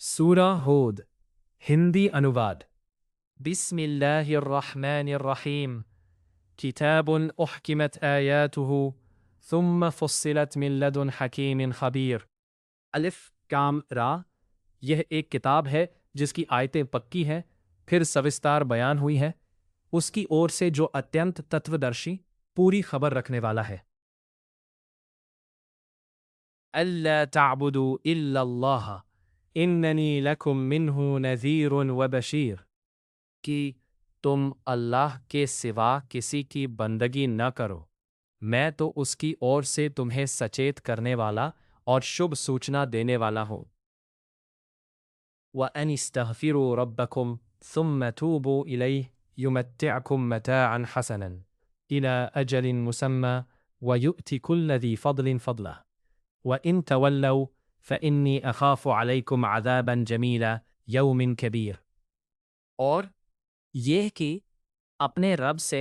سورہ ہود ہندی انواد بسم اللہ الرحمن الرحیم کتاب احکمت آیاتہ ثم فصلت من لدن حکیم خبیر الف کام را یہ ایک کتاب ہے جس کی آیتیں پکی ہیں پھر سوستار بیان ہوئی ہیں اس کی اور سے جو اتینت تتودرشی پوری خبر رکھنے والا ہے اللہ تعبدوا الا اللہ اننی لکم منہ نذیر و بشیر کہ تم اللہ کے سوا کسی کی بندگی نہ کرو میں تو اس کی اور سے تمہیں سچیت کرنے والا اور شبھ سوچنا دینے والا ہوں وَأَنِ اسْتَغْفِرُوا رَبَّكُمْ ثُمَّ تُوبُوا إِلَيْهِ يُمَتِّعْكُمْ مَتَاعًا حَسَنًا إِلَى أَجَلٍ مُّسَمًّى وَيُؤْتِ كُلَّ ذِي فَضْلٍ فَضْلَهُ وَإِن تَوَلَّوْا فَإِنِّي أَخَافُ عَلَيْكُمْ عَذَابًا جَمِيلًا يَوْمٍ كَبِيرٍ اور یہ کہ اپنے رب سے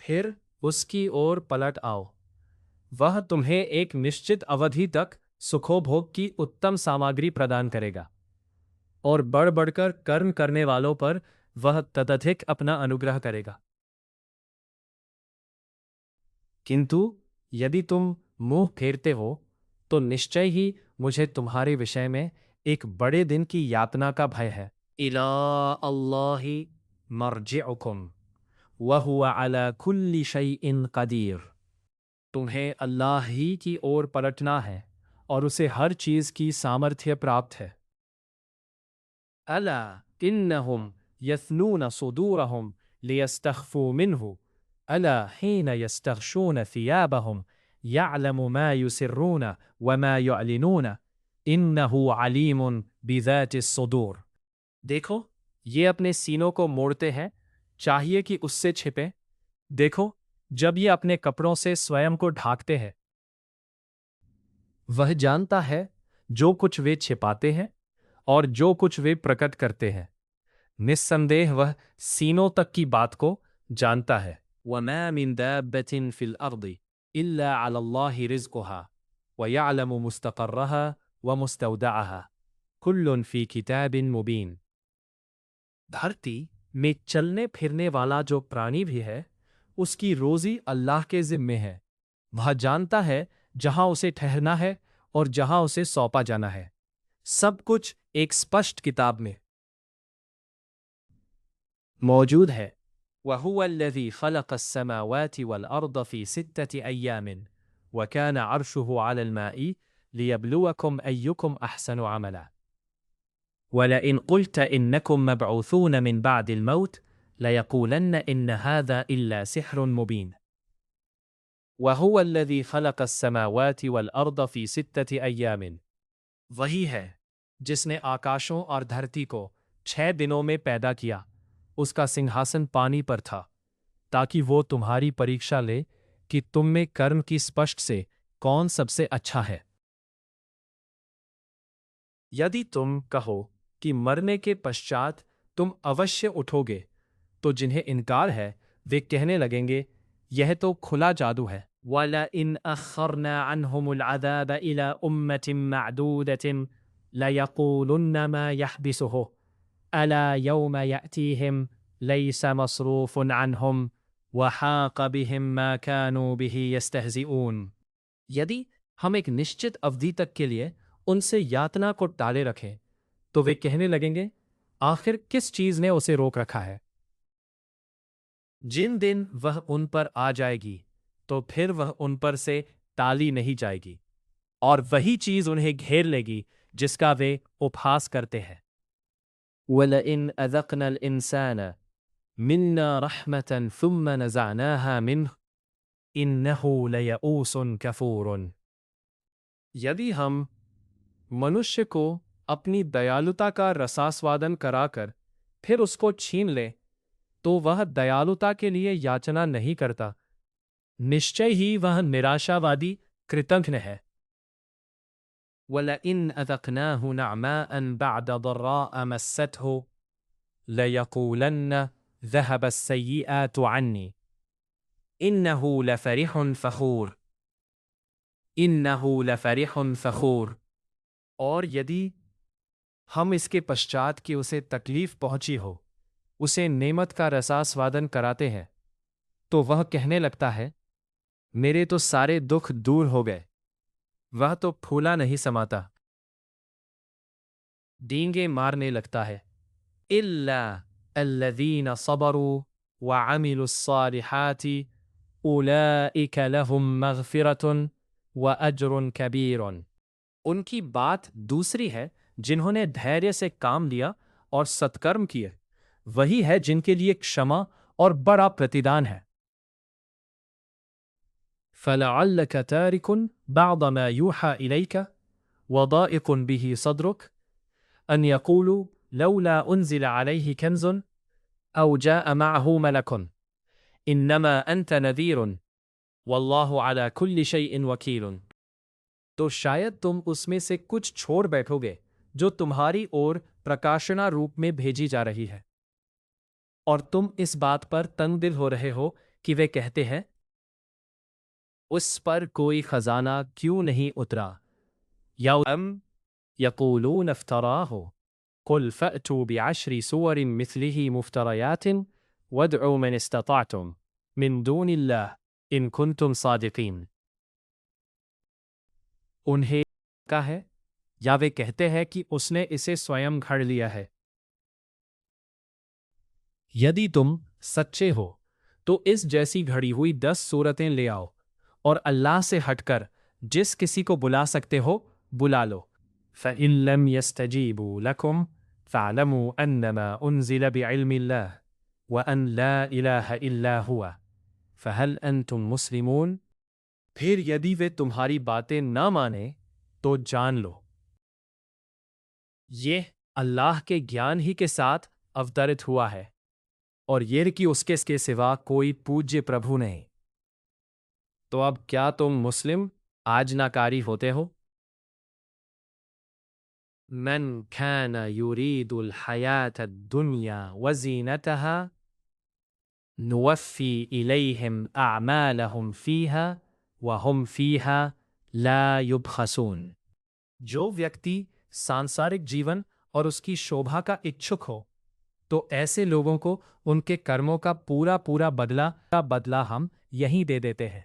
پھر اس کی اور پلٹ آؤ وہ تمہیں ایک نشچت اودھی تک سکھو بھوگ کی اتم ساماگری پردان کرے گا اور بڑھ بڑھ کر کرم کرنے والوں پر وہ تدھک اپنا انوگرہ کرے گا کنتو یدی تم منہ پھیرتے ہو تو نشچے ہی مجھے تمہارے وشے میں ایک بڑے دن کی یاتنا کا بھے ہے اِلَىٰ اللَّهِ مَرْجِعُكُمْ وَهُوَ عَلَىٰ كُلِّ شَيْءٍ قَدِيرٌ تمہیں اللہ ہی کی اور پلٹنا ہے اور اسے ہر چیز کی سامرتھیہ پراپت ہے اَلَا إِنَّهُمْ يَثْنُونَ صُدُورَهُمْ لِيَسْتَخْفُوا مِنْهُ أَلَا حِينَ يَسْتَغْشُونَ ثِيَابَهُمْ يَعْلَمُ مَا يُسِرُّونَ وَمَا يُعْلِنُونَ إِنَّهُ عَلِيمٌ بِذَاتِ الصُّدُورِ دیکھو یہ اپنے سینوں کو موڑتے ہیں چاہیے کہ اس سے چھپیں دیکھو جب یہ اپنے کپڑوں سے سوئم کو ڈھانکتے ہیں وہ جانتا ہے جو کچھ وہ چھپاتے ہیں اور جو کچھ وہ پرکٹ کرتے ہیں نسندیہ وہ سینوں تک کی بات کو جانتا ہے وَمَا مِن دَابَّةٍ فِي الْأَرْضِ إِلَّا عَلَى اللَّهِ رِزْقُهَا وَيَعْلَمُ مُسْتَقَرَّهَا وَمُسْتَوْدَعَهَا كُلٌّ فِي كِتَابٍ مُبِينٍ دھرتی میں چلنے پھرنے والا جو پرانی بھی ہے اس کی روزی اللہ کے ذمے ہے وہ جانتا ہے جہاں اسے ٹھہرنا ہے اور جہاں اسے سونپا جانا ہے سب کچھ ایک اسپشٹ کتاب میں موجود ہے وَهُوَ الَّذِي خَلَقَ السَّمَاوَاتِ وَالْأَرْضَ فِي 6 أَيَّامٍ وَكَانَ عَرْشُهُ عَلَى الْمَاءِ لِيَبْلُوَكُمْ أَيُّكُمْ أَحْسَنُ عَمَلًا وَلَئِنْ قُلْتَ إِنَّكُمْ مَبْعُوثُونَ مِنْ بَعْدِ الْمَوْتِ لَيَقُولَنَّ إِنَّ هَذَا إِلَّا سِحْرٌ مُبِينٌ وَهُوَ الَّذِي خَلَقَ السَّمَاوَاتِ وَالْأَرْضَ فِي 6 أَيَّامٍ وہی ہے جس نے آکاشوں اور دھرتی کو 6 دنوں میں پیدا کیا اس کا سنگھاسن پانی پر تھا تاکہ وہ تمہاری پریکشا لے کہ تم میں کرم کی اسپشٹ سے کون سب سے اچھا ہے یدی تم کہو کہ مرنے کے پشچات تم اوشیہ اٹھو گے تو جنہیں انکار ہے وہ کہنے لگیں گے یہ تو کھلا جادو ہے وَلَئِنْ أَخَّرْنَا عَنْهُمُ الْعَذَابَ إِلَىٰ أُمَّةٍ مَّعْدُودَةٍ لَيَقُولُنَّ مَا يَحْبِسُهُ أَلَا يَوْمَ يَأْتِيهِمْ لَيْسَ مَصْرُوفٌ عَنْهُمْ وَحَاقَ بِهِمْ مَا كَانُوا بِهِ يَسْتَهْزِئُونَ یدی ہم ایک نشچت اودھی تک کے لیے ان سے یاتنا کو ٹالے رکھیں تو وہ کہنے لگیں گے آخر کس چیز نے اسے روک رکھا ہے جن دن وہ ان پر آ جائے گی تو پھر وہ ان پر سے ٹالی نہیں جائے گی اور وہی چیز انہیں گھیر لے گی جس کا وہ اپہاس کرتے ہیں وَلَئِنْ أَذَقْنَا الْإِنسَانَ مِنَّا رَحْمَةً ثُمَّ نَزَعْنَاهَا مِنْهُ إِنَّهُ لَيَئُوسٌ كَفُورٌ یدی ہم منشیہ کو اپنی دیالوتا کا رساسوادن کرا کر پھر اس کو چھین لیں تو وہ دیالوتا کے لیے یاچنا نہیں کرتا نشچے ہی وہ نراشاوادی کرتگھن ہے وَلَئِنْ أَذَقْنَاهُ نَعْمَاءً بَعْدَ ضَرَّاءَ مَسَّتْهُ لَيَقُولَنَّ ذَهَبَ السَّيِّئَاتُ عَنِّي إِنَّهُ لَفَرِحٌ فَخُورٌ إنه لفرح فخور۔ اور یدی ہم اس کے پشچات کہ اسے تکلیف پہنچی ہو اسے نعمت کا رساسوادن کراتے ہیں تو وہ کہنے لگتا ہے میرے تو سارے دکھ دور ہو گئے، وہ تو پھولا نہیں سماتا، ڈینگے مارنے لگتا ہے۔ إلا الذين صبروا وعملوا الصالحات أولئك لهم مغفرة وأجر كبير۔ ان کی بات دوسری ہے جنہوں نے دھیرے سے کام لیا اور ستکرم کیے، وہی ہے جن کے لیے کشما اور بڑا پرتیدان ہے۔ فَلَعَلَّكَ تَارِكٌ بَعْضَ مَا يُوحَى إِلَيْكَ وَضَائِقٌ بِهِ صَدْرُكَ أَنْ يَقُولُوا لَوْلَا أُنزِلَ عَلَيْهِ كَنْزٌ أَوْ جَاءَ مَعَهُ مَلَكٌ إِنَّمَا أَنْتَ نَذِيرٌ وَاللَّهُ عَلَى كُلِّ شَيْءٍ وَكِيلٌ۔ تو شاید تم اس میں سے کچھ چھوڑ بیٹھو گے جو تمہاری اور پرکاشنا روپ میں بھیجی جا رہی ہے، اور تم اس بات پر تنگ دل ہو رہے ہو کہ وہ کہتے ہیں اس پر کوئی خزانہ کیوں نہیں اترا، یا یقولون افتراہ، قل فأتوا بعشر سور مثله مفتریات وادعوا من استطعتم من دون اللہ ان کنتم صادقین۔ انہیں کہا ہے یا وہ کہتے ہیں کہ اس نے اسے سوئم گھڑ لیا ہے۔ یدی تم سچے ہو تو اس جیسی گھڑی ہوئی 10 صورتیں لے آؤ اور اللہ سے ہٹ کر جس کسی کو بلا سکتے ہو بلا لو۔ فَإِن لَّمْ يَسْتَجِيبُوا لَكُمْ فَاعْلَمُوا أَنَّمَا أُنزِلَ بِعِلْمِ اللَّهِ وَأَن لَّا إِلَٰهَ إِلَّا هُوَ فَهَلْ أَنْتُمْ مُسْلِمُونَ۔ پھر یدی وہ تمہاری باتیں نہ مانے تو جان لو یہ اللہ کے گیان ہی کے ساتھ اوترت ہوا ہے، اور یہ کہ اس کے سوا کوئی پوجیہ پربھو نہیں۔ تو اب کیا تم مسلم آجناکاری ہوتے ہو؟ من كان يريد الحياة الدنيا وزينتها نوفي إليهم أعمالهم فيها وهم فيها لا يبخسون۔ جو ویکتی سانسارک جیون اور اس کی شوبھا کا اچھک ہو تو ایسے لوگوں کو ان کے کرموں کا پورا بدلہ ہم یہیں دے دیتے ہیں،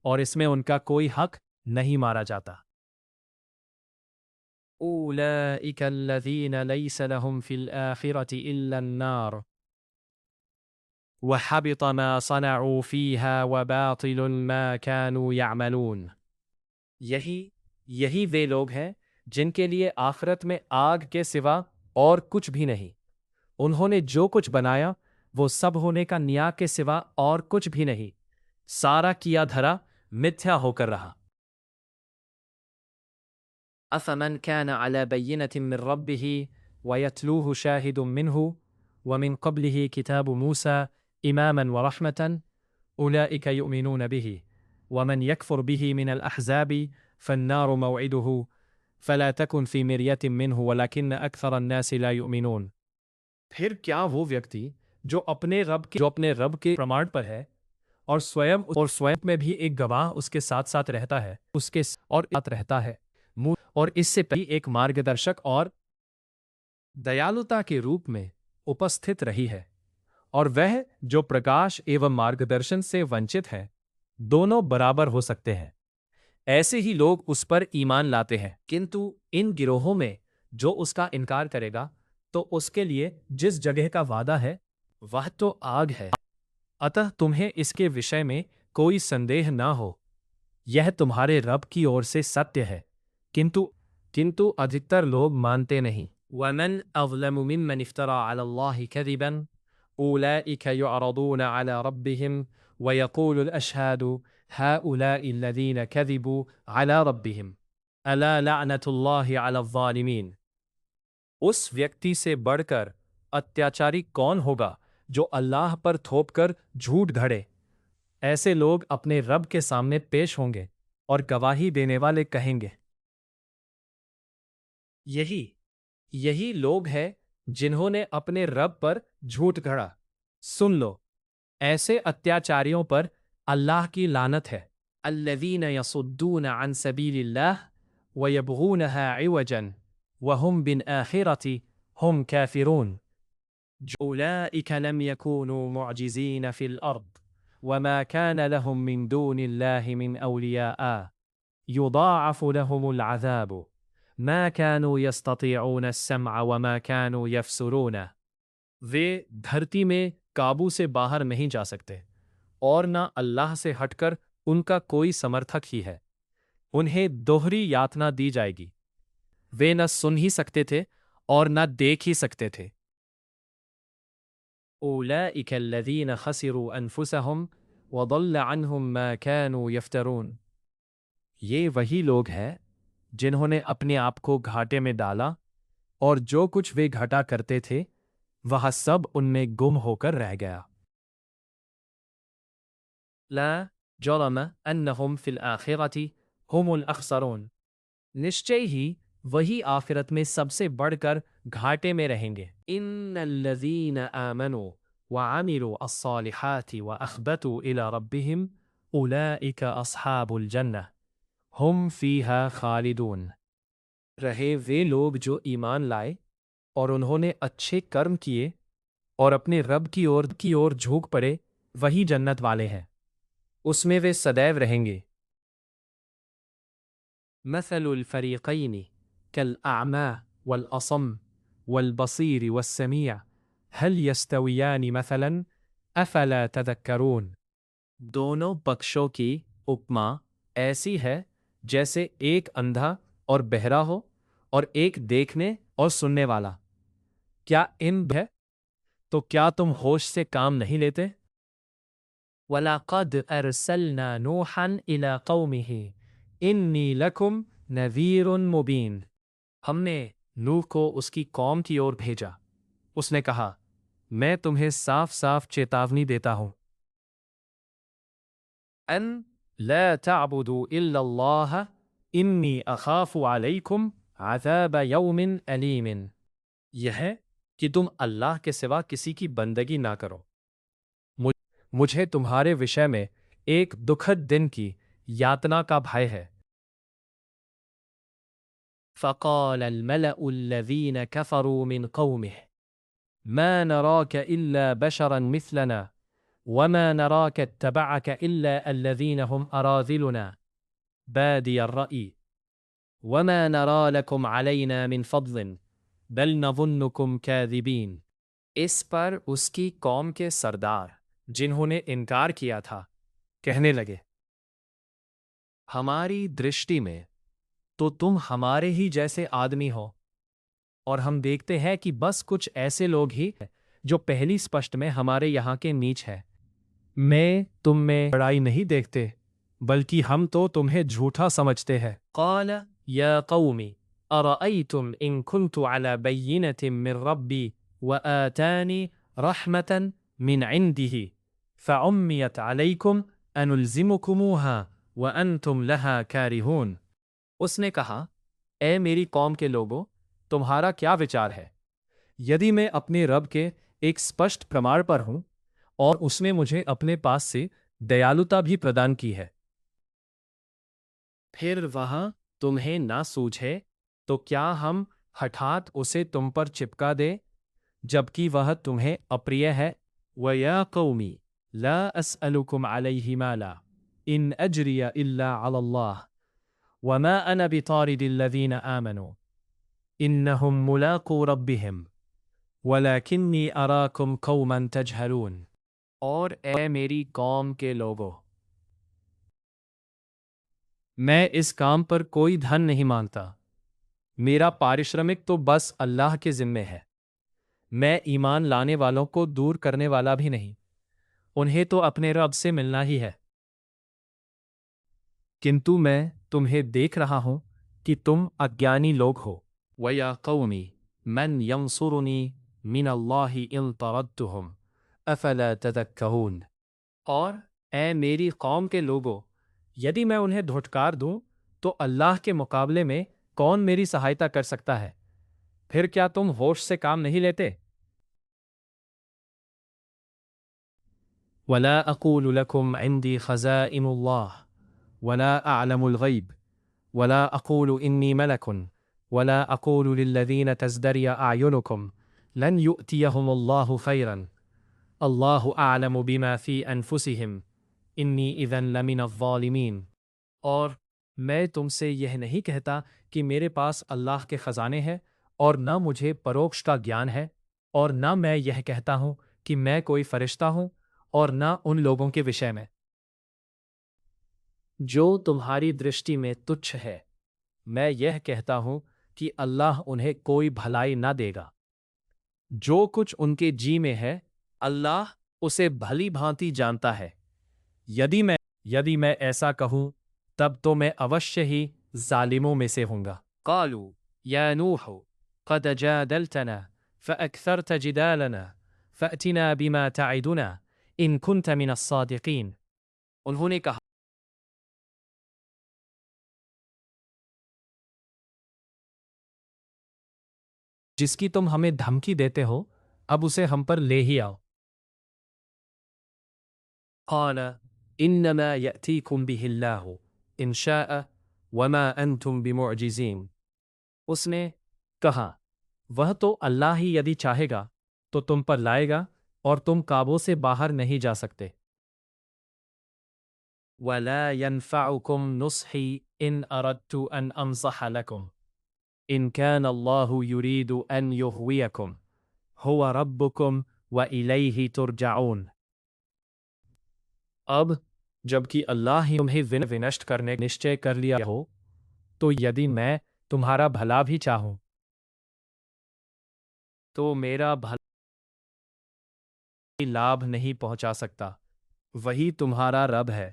اور اس میں ان کا کوئی حق نہیں مارا جاتا۔ أولئك الذين ليس لهم في الآخرة إلا النار وحبط ما صنعوا فيها وباطل ما كانوا يعملون۔ یہی وہ لوگ ہیں جن کے لیے آخرت میں آگ کے سوا اور کچھ بھی نہیں، انہوں نے جو کچھ بنایا وہ سب ہونے کا نیا کے سوا اور کچھ بھی نہیں، سارا کیا دھرا متھیا ہو کر رہا۔ أَفَمَنْ كَانَ عَلَى بَيِّنَةٍ مِّن رَّبِّهِ وَيَتْلُوهُ شَاهِدٌ مِّنْهُ وَمِن قَبْلِهِ كِتَابُ مُوسَىٰ إِمَامًا وَرَحْمَةً أُولَٰئِكَ يُؤْمِنُونَ بِهِ وَمَنْ يَكْفُرْ بِهِ مِنَ الْأَحْزَابِ فَالنَّارُ مَوْعِدُهُ فَلَا تَكُنْ فِي مِرْيَةٍ مِّنْهُ وَلَكِنَّ أَكْثَرَ النَّاسِ لَا يُؤْمِنُونَ۔ پھر کیا وہ ویکتی جو اپنے رب کے پرمان پر ہے اور سوئم میں بھی ایک گواہ اس کے ساتھ ساتھ رہتا ہے، اس کے ساتھ رہتا ہے، اور اس سے پہلے ایک مارگدرشک اور دیالوتا کے روپ میں اپستھت رہی ہے، اور وہ جو پرکاش ایوم مارگدرشن سے ونچت ہے دونوں برابر ہو سکتے ہیں، ایسے ہی لوگ اس پر ایمان لاتے ہیں۔ کنتو ان گروہوں میں جو اس کا انکار کرے گا تو اس کے لیے جس جگہ کا وعدہ ہے وہ تو آگ ہے، اتہ تمہیں اس کے وشے میں کوئی سندیہ نہ ہو، یہ تمہارے رب کی اور سے ستیہ ہے، کنتو ادھکتر لوگ مانتے نہیں۔ وَمَنْ أَظْلَمُ مِمَّنِ افْتَرَىٰ عَلَى اللَّهِ كَذِبًا أُولَٰئِكَ يُعْرَضُونَ عَلَىٰ رَبِّهِمْ وَيَقُولُ الْأَشْهَادُ هَٰؤُلَاءِ الَّذِينَ كَذِبُوا عَلَىٰ رَبِّهِمْ أَلَا لَعْنَةُ اللَّهِ عَلَى الظَّالِمِينَ۔ اس ویکتی سے بڑھ کر اتیاچاری کون ہوگا جو اللہ پر تھوپ کر جھوٹ گھڑے؟ ایسے لوگ اپنے رب کے سامنے پیش ہوں گے اور گواہی دینے والے کہیں گے یہی لوگ ہیں جنہوں نے اپنے رب پر جھوٹ گھڑا۔ سن لو، ایسے اتیاچاریوں پر اللہ کی لعنت ہے۔ الذين يصدون عن سبيل الله ويبغونها عوجا وهم بالآخرة هم كافرون. أولئك لم يكونوا معجزين في الأرض وما كان لهم من دون الله من أولياء يضاعف لهم العذاب ما كانوا يستطيعون السمع وما كانوا يفسرون. وہ دھرتی میں قابو سے باہر نہیں جا سکتے اور نہ اللہ سے ہٹ کر ان کا کوئی سمرتھک ہی ہے. انہیں دوہری یاتنا دی جائے گی. وہ نہ سن ہی سکتے تھے اور نہ دیکھ ہی سکتے تھے. اولئک الذین خسروا انفسهم وضل عنهم ما كانوا يفترون. یہ وہی لوگ ہیں جنہوں نے اپنے آپ کو گھاٹے میں ڈالا اور جو کچھ وہ گھٹا کرتے تھے وہ سب ان میں گم ہو کر رہ گیا. لا جرم انہم فی الآخرۃ ہم الاخسرون. نشچے ہی وہی آخرت میں سب سے بڑھ کر گھاٹے میں رہیں گے. ان الذین آمنوا وعملوا الصالحات واخبتوا الی ربہم اولئک اصحاب الجنہ ہم فیہا خالدون. رہے وہ لوگ جو ایمان لائے اور انہوں نے اچھے کرم کیے اور اپنے رب کی اور جھوک پڑے وہی جنت والے ہیں. اس میں وہ سدیو رہیں گے. مثل الفریقین کالاعمی والاصم والبصیر والسمیع هل یستویان مثلا افلا تذکرون. دونوں پکشوں کی اپما ایسی ہے جیسے ایک اندھا اور بہرا ہو اور ایک دیکھنے اور سننے والا. کیا ان ہے تو کیا تم ہوش سے کام نہیں لیتے؟ وَلَقَدْ أَرْسَلْنَا نُوحًا إِلَىٰ قَوْمِهِ إِنِّي لَكُمْ نَذِيرٌ مُبِينٌ. ہم نے نوح کو اس کی قوم کی اور بھیجا. اس نے کہا میں تمہیں صاف صاف چیتاونی دیتا ہوں. ان لا تعبدوا الا اللہ انی اخاف علیکم عذاب یوم علیم. یہ ہے کہ تم اللہ کے سوا کسی کی بندگی نہ کرو. مجھے تمہارے وشے میں ایک دکھد دن کی یاتنا کا بھائے ہے. فقال الملأ الذین کفروا من قومه ما نراك الا بشرا مثلنا وما نراك اتبعك الا الذين هم اراذلنا بادي الرأي وما نرى لكم علينا من فضل بل نظنكم كاذبين. اس پر اس کی قوم کے سردار جنہوں نے انکار کیا تھا کہنے لگے ہماری درشٹی میں تو تم ہمارے ہی جیسے آدمی ہو اور ہم دیکھتے ہیں کہ بس کچھ ایسے لوگ ہی جو پہلی سپشٹ میں ہمارے یہاں کے نیچ ہے. میں تم میں بڑائی نہیں دیکھتے بلکہ ہم تو تمہیں جھوٹا سمجھتے ہیں. قال یا قوم ارأیتم ان كنت على بینة من ربی وآتانی رحمة من عنده فعمیت علیکم انلزمکموها وانتم لها کارہون. اس نے کہا اے میری قوم کے لوگوں تمہارا کیا وچار ہے یدی میں اپنے رب کے ایک سپشٹ پرمار پر ہوں اور اس نے مجھے اپنے پاس سے دیالوتا بھی پردان کی ہے پھر وہاں تمہیں نہ سوجھے تو کیا ہم ہٹھات اسے تم پر چپکا دے جبکہ وہ تمہیں اپریہ ہے. وَيَا قَوْمِ لَا أَسْأَلُكُمْ عَلَيْهِ مَالًا إِنْ أَجْرِيَ إِلَّا عَلَى اللَّهِ وَمَا أَنَا بِطَارِدِ الَّذِينَ آمَنُوا إِنَّهُمْ مُلَاقُو رَبِّهِمْ وَلَكِنِّي أَرَاكُمْ قَوْمًا تَجْهَلُونَ. اور اے میری قوم کے لوگو میں اس کام پر کوئی دھن نہیں مانگتا. میرا پارشرمک تو بس اللہ کے ذمے ہے. میں ایمان لانے والوں کو دور کرنے والا بھی نہیں. انہیں تو اپنے رب سے ملنا ہی ہے. کنتو میں تمہیں دیکھ رہا ہوں کہ تم اگیانی لوگ ہو. وَيَا قَوْمِ مَنْ يَنْصُرُنِي مِنَ اللَّهِ إِن طَرَدتُّهُمْ أَفَلَا تَذَكَّرُونَ. اور اے میری قوم کے لوگو یدی میں انہیں دھٹکار دوں تو اللہ کے مقابلے میں کون میری سہایتا کر سکتا ہے؟ پھر کیا تم ہوش سے کام نہیں لیتے؟ وَلَا أَقُولُ لَكُمْ عِنْدِي خَزَائِنُ اللَّهِ ولا أعلم الغيب ولا أقول إني ملك ولا أقول للذين تزدري أعينكم لن يؤتيهم الله خيرا الله أعلم بما في أنفسهم إني إذن لمن الظالمين. اور میں تم سے یہ نہیں کہتا کہ میرے پاس اللہ کے خزانے ہیں اور نہ مجھے پروکش کا گیان ہے، اور نہ میں یہ کہتا ہوں کہ میں کوئی فرشتہ ہوں، اور نہ ان لوگوں کے وشے میں جو تمہاری درشٹی میں تچھ ہے. میں یہ کہتا ہوں کہ اللہ انہیں کوئی بھلائی نہ دے گا. جو کچھ ان کے جی میں ہے اللہ اسے بھلی بھانتی جانتا ہے. یدی میں ایسا کہوں تب تو میں اوشیہ ہی ظالموں میں سے ہوں گا. قالوا یا نوح قد جادلتنا فأكثرت جدالنا فأتنا بما تعدنا ان كنت من الصادقین. انہوں نے کہا جس کی تم ہمیں دھمکی دیتے ہو اب اسے ہم پر لے ہی آؤ. قال انما یأتیکم بہ اللہ ان شاء وما انتم بمعجزین. اس نے کہا وہ تو اللہ ہی یدی چاہے گا تو تم پر لائے گا اور تم قابو سے باہر نہیں جا سکتے. ولا ينفعكم نصحی ان اردت ان انصح لكم ان كان اللہ يريد ان يغويكم هو ربكم وإلیہ ترجعون. اب جبکہ اللہ ہی تمہیں ونشٹ کرنے نشچے کر لیا ہو تو یدی میں تمہارا بھلا بھی چاہوں تو میرا بھلا لابھ نہیں پہنچا سکتا. وہی تمہارا رب ہے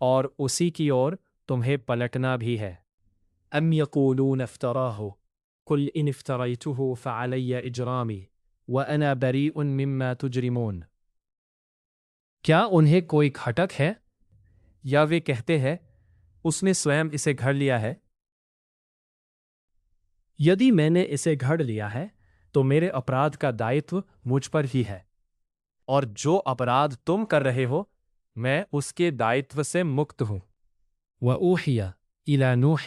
اور اسی کی اور تمہیں پلٹنا بھی ہے. ام یقولون افتراہ قل ان افتریتہ فعلی اجرامی وانا بریء مما تجرمون. کیا انہیں کوئی کھٹک ہے یا وہ کہتے ہیں اس نے سوئم اسے گھڑ لیا ہے؟ یدی میں نے اسے گھڑ لیا ہے تو میرے اپرادھ کا دائتو مجھ پر ہی ہے، اور جو اپرادھ تم کر رہے ہو میں اس کے دائتو سے مکت ہوں. وَأُوحِيَ إِلَى نُوحٍ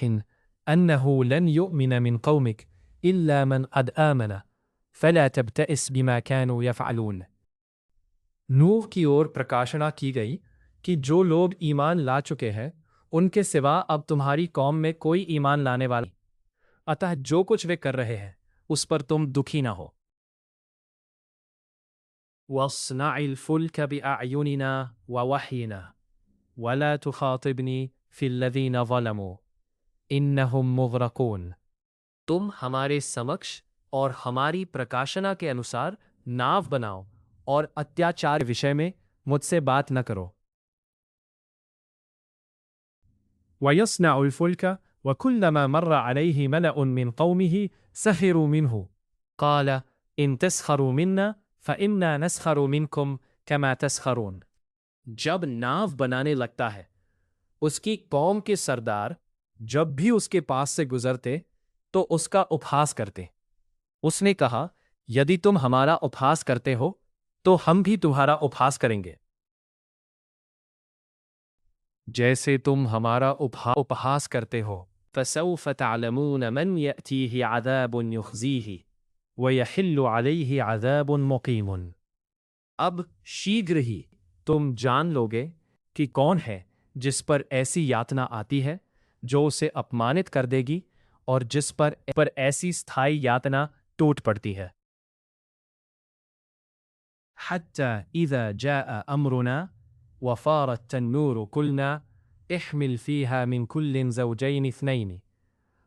أَنَّهُ لَنْ يُؤْمِنَ مِنْ قَوْمِكَ إِلَّا مَنْ قَدْ آمَنَ فَلَا تَبْتَئِسْ بِمَا كَانُوا يَفْعَلُونَ. نوح کی اور پرکاشنا کی گئی کہ جو لوگ ایمان لا چکے ہیں ان کے سوا اب تمہاری قوم میں کوئی ایمان لانے والا نہیں، اتح جو کچھ وہ کر رہے ہیں اس پر تم دکھی نہ ہو. وَاصْنَعِ الْفُلْكَ بِأَعْيُنِنَا وَوَحْيِنَا وَلَا تُخَاطِبْنِي فِي الَّذِينَ ظَلَمُوا إِنَّهُمْ مُغْرَقُونَ. تم ہمارے سمکش اور ہماری پرکاشنا کے انوسار ناو بناؤ اور اتیاچار وشے میں مجھ سے بات نہ کرو. وَيَصْنَعُ الْفُلْكَ وَكُلَّمَا مَرَّ عَلَيْهِ مَلَأٌ مِّن قَوْمِهِ سَخِرُوا مِنْهُ قَالَ إِن تَسْخَرُوا مِنَّا فَإِنَّا نَسْخَرُ مِنْكُمْ كَمَا تَسْخَرُونَ. جب ناو بنانے لگتا ہے اس کی قوم کے سردار جب بھی اس کے پاس سے گزرتے تو اس کا اپہاس کرتے. اس نے کہا یدی تم ہمارا اپہاس کرتے ہو تو ہم بھی تمہارا اپہاس کریں گے جیسے تم ہمارا اپہاس کرتے ہو. فَسَوْفَ تَعْلَمُونَ مَنْ يَأْتِيهِ عَذَابٌ يُخْزِيهِ وَيَحِلُّ عَلَيْهِ عَذَابٌ مُقِيمٌ. اب شیگھر ہی تم جان لوگے کہ کون ہے جس پر ایسی یاتنا آتی ہے جو اسے اپمانت کر دے گی اور جس پر ایسی ستھائی یاتنا ٹوٹ پڑتی ہے. حَتَّى إِذَا جَاءَ أَمْرُنَا وَفَارَ التَّنُّورُ قُلْنَا احْمِلْ فِيهَا مِنْ كُلٍّ زَوْجَيْنِ اثْنَيْنِ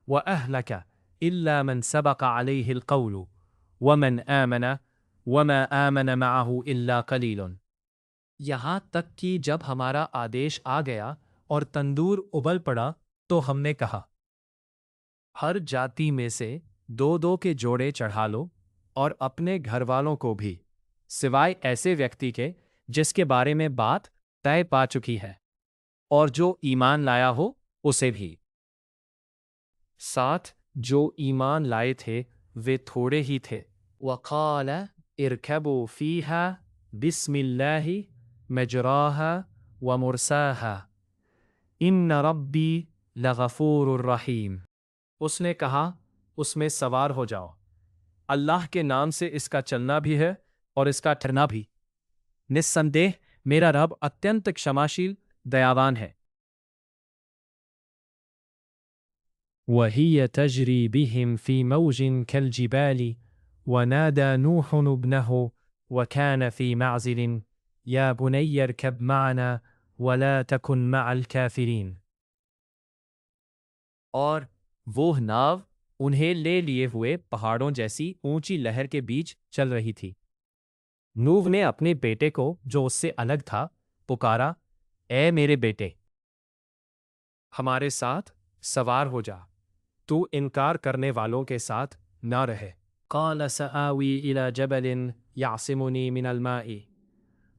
وَأَهْلَكَ إِلَّا مَنْ سَبَقَ عَلَيْهِ الْقَوْلُ وَمَنْ آمَنَ وَمَا آمَنَ مَعَهُ إِلَّا قَلِيلٌ. یہاں تک کہ جب ہمارا آدیش آ گیا اور تندور ابل پڑا تو ہم نے کہا ہر جاتی میں سے 2 کے جوڑے چڑھا لو اور اپنے گھر والوں کو بھی سوائے ایسے ویکتی کے جس کے بارے میں بات طے پا چکی ہے، اور جو ایمان لایا ہو اسے بھی. ساتھ جو ایمان لائے تھے وہ تھوڑے ہی تھے. وقال اركبوا فيها بسم الله مجراها ومرساها ان ربی لغفور الرحیم۔ اس نے کہا اس میں سوار ہو جاؤ، اللہ کے نام سے اس کا چلنا بھی ہے اور اس کا ٹھہرنا بھی، نسندیہ میرا رب اتنت کشماشیل دیاوان ہے۔ وَهِيَ تَجْرِي بِهِمْ فِي مَوْجٍ كَالْجِبَالِ وَنَادَى نُوحٌ ابْنَهُ وَكَانَ فِي مَعْزِلٍ يَا بُنَيَّ ارْكَبْ مَعَنَا وَلَا تَكُنْ مَعَ الْكَافِرِينَ۔ اور وہ ناو انہیں لے لیے ہوئے پہاڑوں جیسی اونچی لہر کے بیچ چل رہی تھی۔ نوح نے اپنے بیٹے کو جو اس سے الگ تھا پکارا، اے میرے بیٹے، ہمارے ساتھ سوار ہو جا، تو انکار کرنے والوں کے ساتھ نہ رہے۔ قال سآوی إلى جبل يعصمني من الماء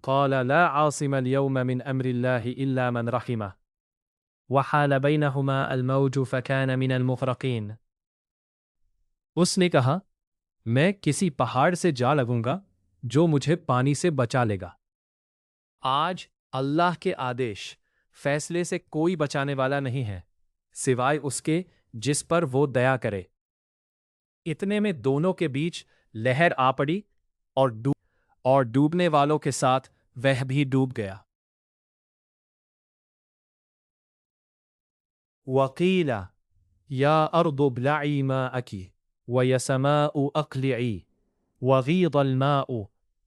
قال لا عاصم اليوم من أمر الله إلا من رحمه وحال بينهما الموج فكان من المغرقين۔ اس نے کہا میں کسی پہاڑ سے جا لگوں گا جو مجھے پانی سے بچا لے گا۔ آج اللہ کے آدیش فیصلے سے کوئی بچانے والا نہیں ہے سوائے اس کے جس پر وہ دیا کرے۔ اتنے میں دونوں کے بیچ لہر آ پڑی اور ڈوبنے والوں کے ساتھ وہ بھی ڈوب گیا۔ وقیل یا ارض ابلعی ماءک ویا سماء اقلعی وغیض الماء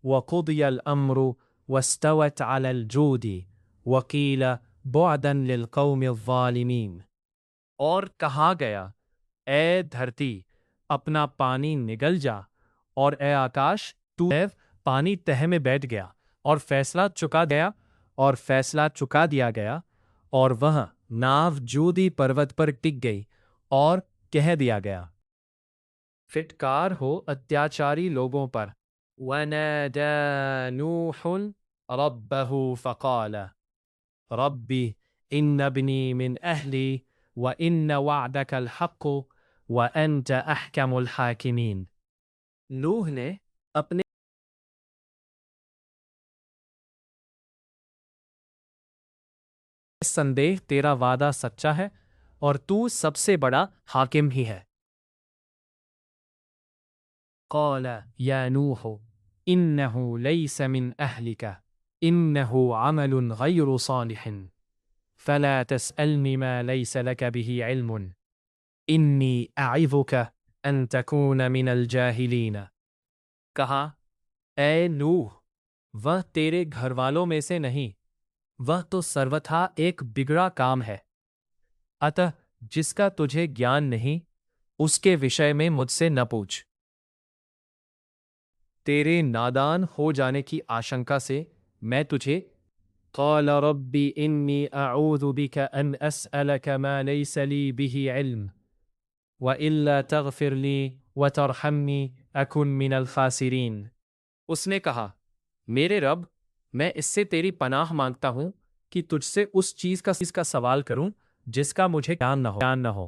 وقضی الامر واستوت علی الجود وقیل بعدا للقوم الظالمین۔ اور کہا گیا اے دھرتی اپنا پانی نگل جا، اور اے آکاش تو پانی تہہ میں بیٹھ گیا، اور فیصلہ چکا دیا گیا، اور وہاں ناو جودی پروت پر ٹک گئی، اور کہہ دیا گیا فٹکار ہو اتیاچاری لوگوں پر۔ وَنَادَى نُوحٌ رَبَّهُ فَقَالَ رَبِّ إِنَّ ابْنِي مِنْ أَهْلِي وَإِنَّ وَعْدَكَ الْحَقُّ وَأَنْتَ أَحْكَمُ الْحَاكِمِينَ۔ نوح نے اپنے سندیہ تیرا وعدہ سچا ہے اور تو سب سے بڑا حاکم ہی ہے۔ قال یا نوح إنه ليس من أهلك إنه عمل غير صالح فلا تسألني ما ليس لك به علم إني أعظك أن تكون من الجاهلين۔ کہا اے نوح وہ تیرے گھر والوں میں سے نہیں، وہ تو سروتھا ایک بگڑا کام ہے، اتہ جس کا تجھے گیان نہیں اس کے وشے میں مجھ سے نہ پوچھ۔ تیرے نادان ہو جانے کی آشنکا سے میں تجھے قال رب انی اعوذ بک ان اسألک ما لیس لی به علم وإلا تغفر لی وترحمنی اکن من الخاسرین۔ اس نے کہا میرے رب میں اس سے تیری پناہ مانگتا ہوں کہ تجھ سے اس چیز کا سوال کروں جس کا مجھے جان نہ ہو،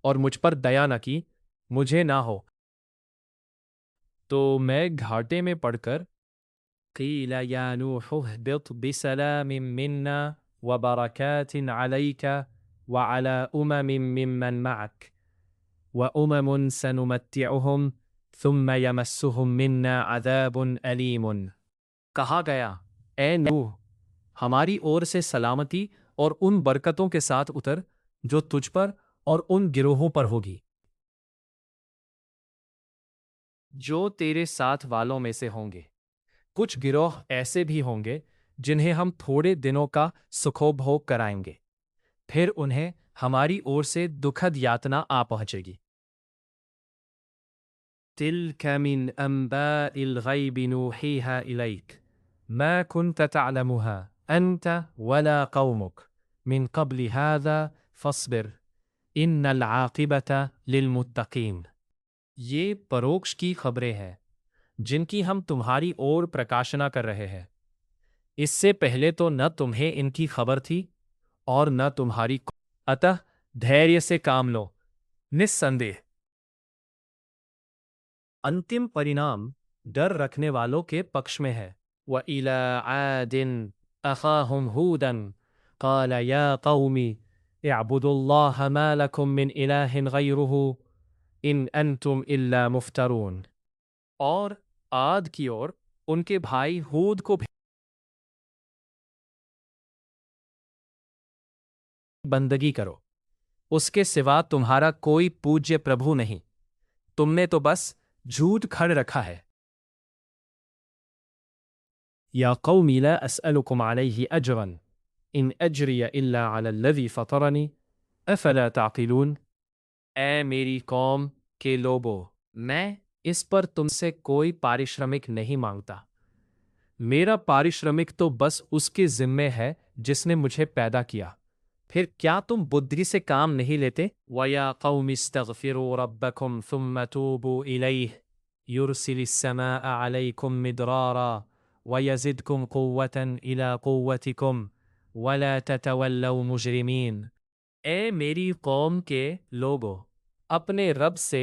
اور مجھ پر دیا نہ کی، مجھے نہ ہو تو میں گھاٹے میں پڑ کر قیل یا نوح اہبط بسلام منا وبرکات علیک وعلى ممن معک وأمم سنمتعهم ثم يمسهم منا عذاب علیم۔ کہا گیا اے نوح ہماری اور سے سلامتی اور ان برکتوں کے ساتھ اتر جو تجھ پر اور ان گروہوں پر ہوگی جو تیرے ساتھ والوں میں سے ہوں گے۔ کچھ گروہ ایسے بھی ہوں گے جنہیں ہم تھوڑے دنوں کا سکھوبھوگ کرائیں گے، پھر انہیں ہماری اور سے دکھد یاتنا آ پہنچے گی۔ تِلْكَ مِنْ أَنْبَاءِ الْغَيْبِ نُوحِيهَا إِلَيْكَ مَا كُنْتَ تَعْلَمُهَا أَنْتَ وَلَا قَوْمُكَ مِنْ قَبْلِ هَذَا فَاصْبِرْ إِنَّ الْعَاقِبَةَ لِلْمُتَّقِينَ۔ یہ پروکش کی خبریں ہیں جن کی ہم تمہاری اور پرکاشنا کر رہے ہیں، اس سے پہلے تو نہ تمہیں ان کی خبر تھی اور نہ تمہاری اتہ دھیریہ سے کام لو، نسندیہ انتم پرینام ڈر رکھنے والوں کے پکش میں ہے۔ وَإِلَىٰ عَادٍ أخاهم هودا قال يا قوم اعبدوا الله ما لكم من إله غيره إن أنتم إلا مفترون. اور عاد کی اور ان کے بھائی ہود کو بندگی کرو، اس کے سوا تمہارا کوئی پوجیہ پربھو نہیں، تم نے تو بس جھوٹ کھڑ رکھا ہے۔ یا قوم لا اسألکم علیہ اجرا ان اجری الا علی الذی فطرنی افلا تعقلون۔ اے میری قوم کے لوگو، میں اس پر تم سے کوئی پارشرمک نہیں مانگتا، میرا پارشرمک تو بس اس کے ذمے ہے جس نے مجھے پیدا کیا، پھر کیا تم بدھی سے کام نہیں لیتے؟ وَيَا قَوْمِ اسْتَغْفِرُوا رَبَّكُمْ ثُمَّ تُوبُوا إِلَيْهِ يُرْسِلِ السَّمَاءَ عَلَيْكُمْ مِدْرَارًا وَيَزِدْكُمْ قُوَّةً إِلَى قُوَّتِكُمْ وَلَا تَتَوَلَّوْا مُجْرِمِينَ۔ اے میری قوم کے لوگو، اپنے رب سے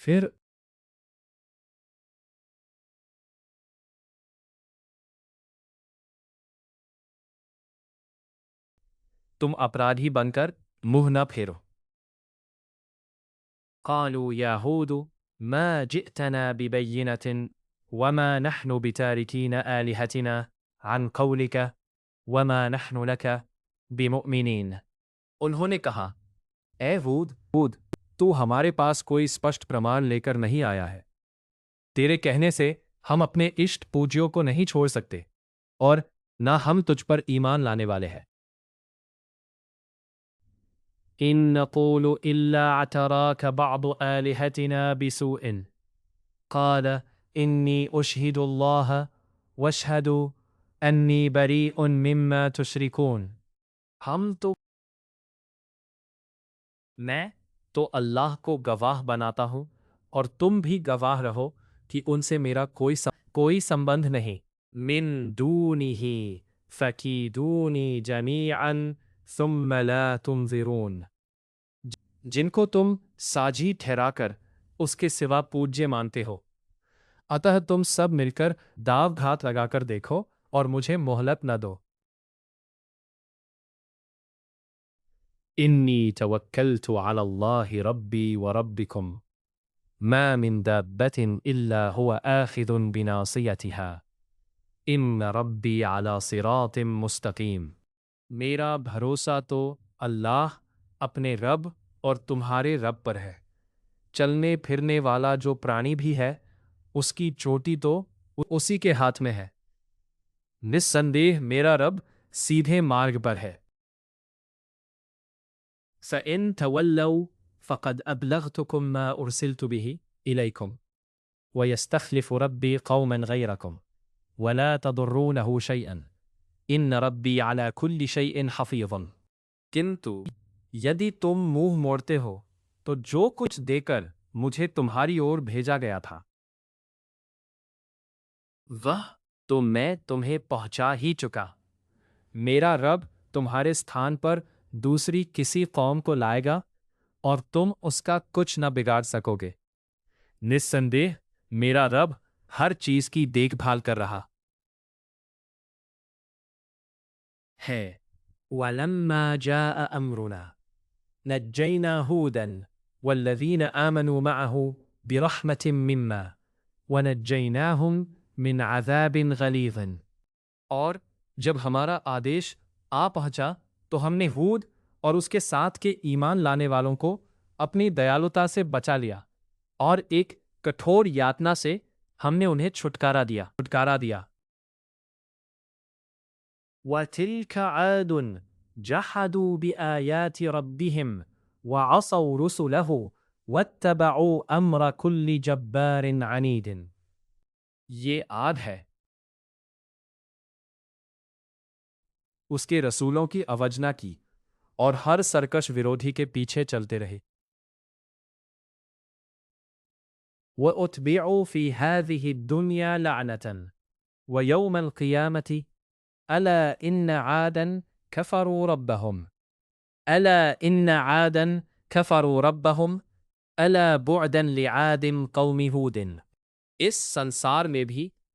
پھر تم اپرادھی بن کر منہ نہ پھیرو۔ قالوا يا هود ما جئتنا ببينة وما نحن بتاركين آلهتنا عن قولك وما نحن لك بمؤمنين۔ انہوں نے کہا، اے ہود، تو ہمارے پاس کوئی اسپشٹ پرمان لے کر نہیں آیا ہے، تیرے کہنے سے ہم اپنے اشٹ پوجیوں کو نہیں چھوڑ سکتے، اور نہ ہم تجھ پر ایمان لانے والے ہیں۔ إن نقول إلا اعتراك بعض آلهتنا بسوء قال إني أشهد الله واشهدوا أني بريء مما تشركون۔ میں تو اللہ کو گواہ بناتا ہوں اور تم بھی گواہ رہو کہ ان سے میرا کوئی سمبندھ نہیں۔ من دونه فکیدونی جمیعا ثم لا تنظرون۔ جن کو تم ساجی ٹھہرا کر اس کے سوا پوجیہ مانتے ہو، اتہ تم سب مل کر داو گھات لگا کر دیکھو اور مجھے مہلت نہ دو۔ انی توکلت علی اللہ ربی وربکم ما من دابۃ الا هو آخذ بناصیتها ان ربی علی صراط مستقیم۔ میرا بھروسہ تو اللہ اپنے رب اور تمہارے رب پر ہے، چلنے پھرنے والا جو پرانی بھی ہے اس کی چوٹی تو اسی کے ہاتھ میں ہے، نسندیہ میرا رب سیدھے مارگ پر ہے۔ فَإِن تَوَلَّوْا فَقَدْ أَبْلَغْتُكُمْ مَا أُرْسِلْتُ بِهِ إِلَيْكُمْ وَيَسْتَخْلِفُ رَبِّي قَوْمًا غَيْرَكُمْ وَلَا تَضُرُّونَهُ شَيْئًا إِنَّ رَبِّي عَلَى كُلِّ شَيْءٍ حَفِيظٌ۔ کنتو یدی تم منہ موڑتے ہو تو جو کچھ دے کر مجھے تمہاری اور بھیجا گیا تھا وہ تو میں تمہیں پہنچا ہی چکا، میرا رب تمہارے ستھان پر دوسری کسی قوم کو لائے گا اور تم اس کا کچھ نہ بگاڑ سکو گے، نسندیہ میرا رب ہر چیز کی دیکھ بھال کر رہا ہے۔ وَلَمَّا جَاءَ أَمْرُنَا نَجَّيْنَا هُودًا وَالَّذِينَ آمَنُوا مَعَهُ بِرَحْمَةٍ مِّنَّا وَنَجَّيْنَاهُمْ مِنْ عَذَابٍ غَلِيظٍ۔ اور جب ہمارا آدیش آ پہنچا تو ہم نے ہود اور اس کے ساتھ کے ایمان لانے والوں کو اپنی دیالوتا سے بچا لیا، اور ایک کٹھور یاتنا سے ہم نے انہیں چھٹکارا دیا۔ وَتِلْكَ عَادٌ جَحَدُوا بِآيَاتِ رَبِّهِمْ وَعَصَوْا رُسُلَهُ وَاتَّبَعُوا أَمْرَ كُلِّ جَبَّارٍ عَنِيدٍ۔ یہ عاد ہے، اس کے رسولوں کی اوجنا کی اور ہر سرکش ویرودھی کے پیچھے چلتے رہے۔ وَأُتْبِعُوا فِي هَذِهِ الدُّنْيَا لَعْنَةً وَيَوْمَ الْقِيَامَةِ أَلَا إِنَّ عَادًا كَفَرُوا رَبَّهُمْ أَلَا بُعْدًا لِعَادٍ قَوْمِ هُودٍ۔ اس سنسار میں بھی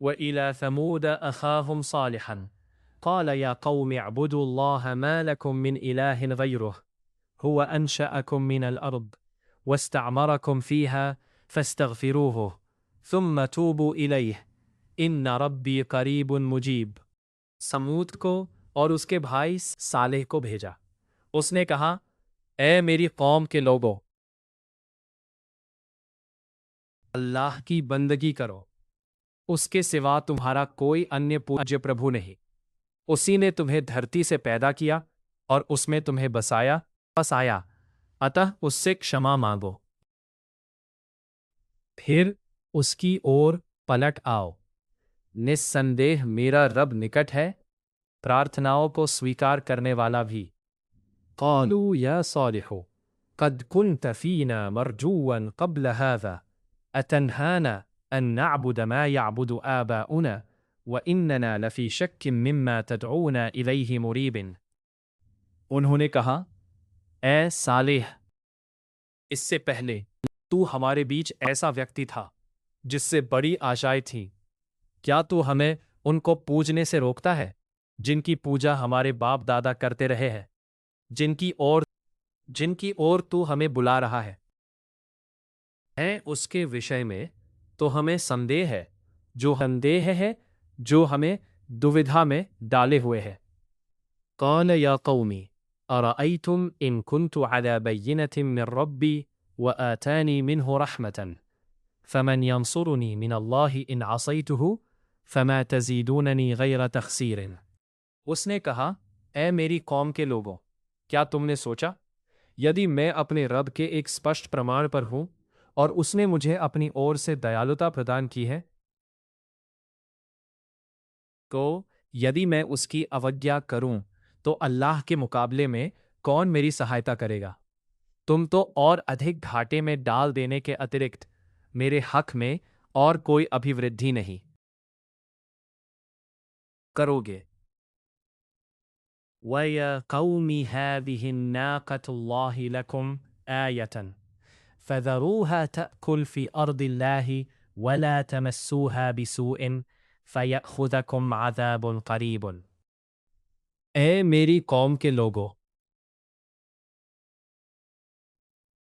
وإلى ثمود أخاهم صالحا قال يا قوم اعبدوا الله ما لكم من إله غيره هو أنشأكم من الأرض واستعمركم فيها فاستغفروه ثم توبوا إليه إن ربي قريب مجيب۔ سمود کو اور اس کے بھائی صالح کو بھیجا۔ اس نے کہا، اے میری قوم کے لوگو، اللہ کی بندگی کرو، اس کے سوا تمہارا کوئی انیہ پوجیہ پربھو نہیں۔ اسی نے تمہیں دھرتی سے پیدا کیا اور اس میں تمہیں بسایا، اتہ اس سے کشما مانگو، پھر اس کی اور پلٹ آؤ۔ نسندیہ میرا رب نکٹ ہے، پرارتھناؤں کو سویکار کرنے والا بھی۔ قالوا یا صالح قد كنت فينا مرجوا قبل هذا أتنهانا أن نعبد ما يعبد آباؤنا وإننا لفي شك مما تدعونا إليه مريب۔ انہوں نے کہا، اے صالح، اس سے پہلے تو ہمارے بیچ ایسا ویکتی تھا جس سے بڑی آشائیں تھیں، کیا تو ہمیں ان کو پوجنے سے روکتا ہے جن کی پوجا ہمارے باپ دادا کرتے رہے ہیں، جن کی اور تو ہمیں بلا رہا ہے اس کے وشے میں تو ہمیں سندیہ ہے جو ہمیں دوودھا میں ڈالے ہوئے ہے۔ قال یا قومی ارأیتم ان کنت علی بینۃ من ربی وآتانی منہ رحمۃ فمن ینصرنی من اللہ ان عصیتہ فما تزیدوننی غیر تخسیر۔ اس نے کہا، اے میری قوم کے لوگوں، کیا تم نے سوچا یدی میں اپنے رب کے ایک سپشٹ پرمان پر ہوں اور اس نے مجھے اپنی اور سے دیالتا پردان کی ہے، تو یدی میں اس کی اوگیا کروں تو اللہ کے مقابلے میں کون میری سہایتا کرے گا؟ تم تو اور ادھک گھاٹے میں ڈال دینے کے اترکت میرے حق میں اور کوئی ابھیوردھی نہیں کرو گے۔ وَيَا قَوْمِ هَذِهِ النَّاقَةُ اللَّهِ لَكُمْ آيَةً فَذَرُوهَا تَأْكُلْ فِي أَرْضِ اللَّهِ وَلَا تَمَسُّوهَا بِسُوءٍ فَيَأْخُذَكُمْ عَذَابٌ قَرِيبٌ۔ اے میری قوم کے لوگو،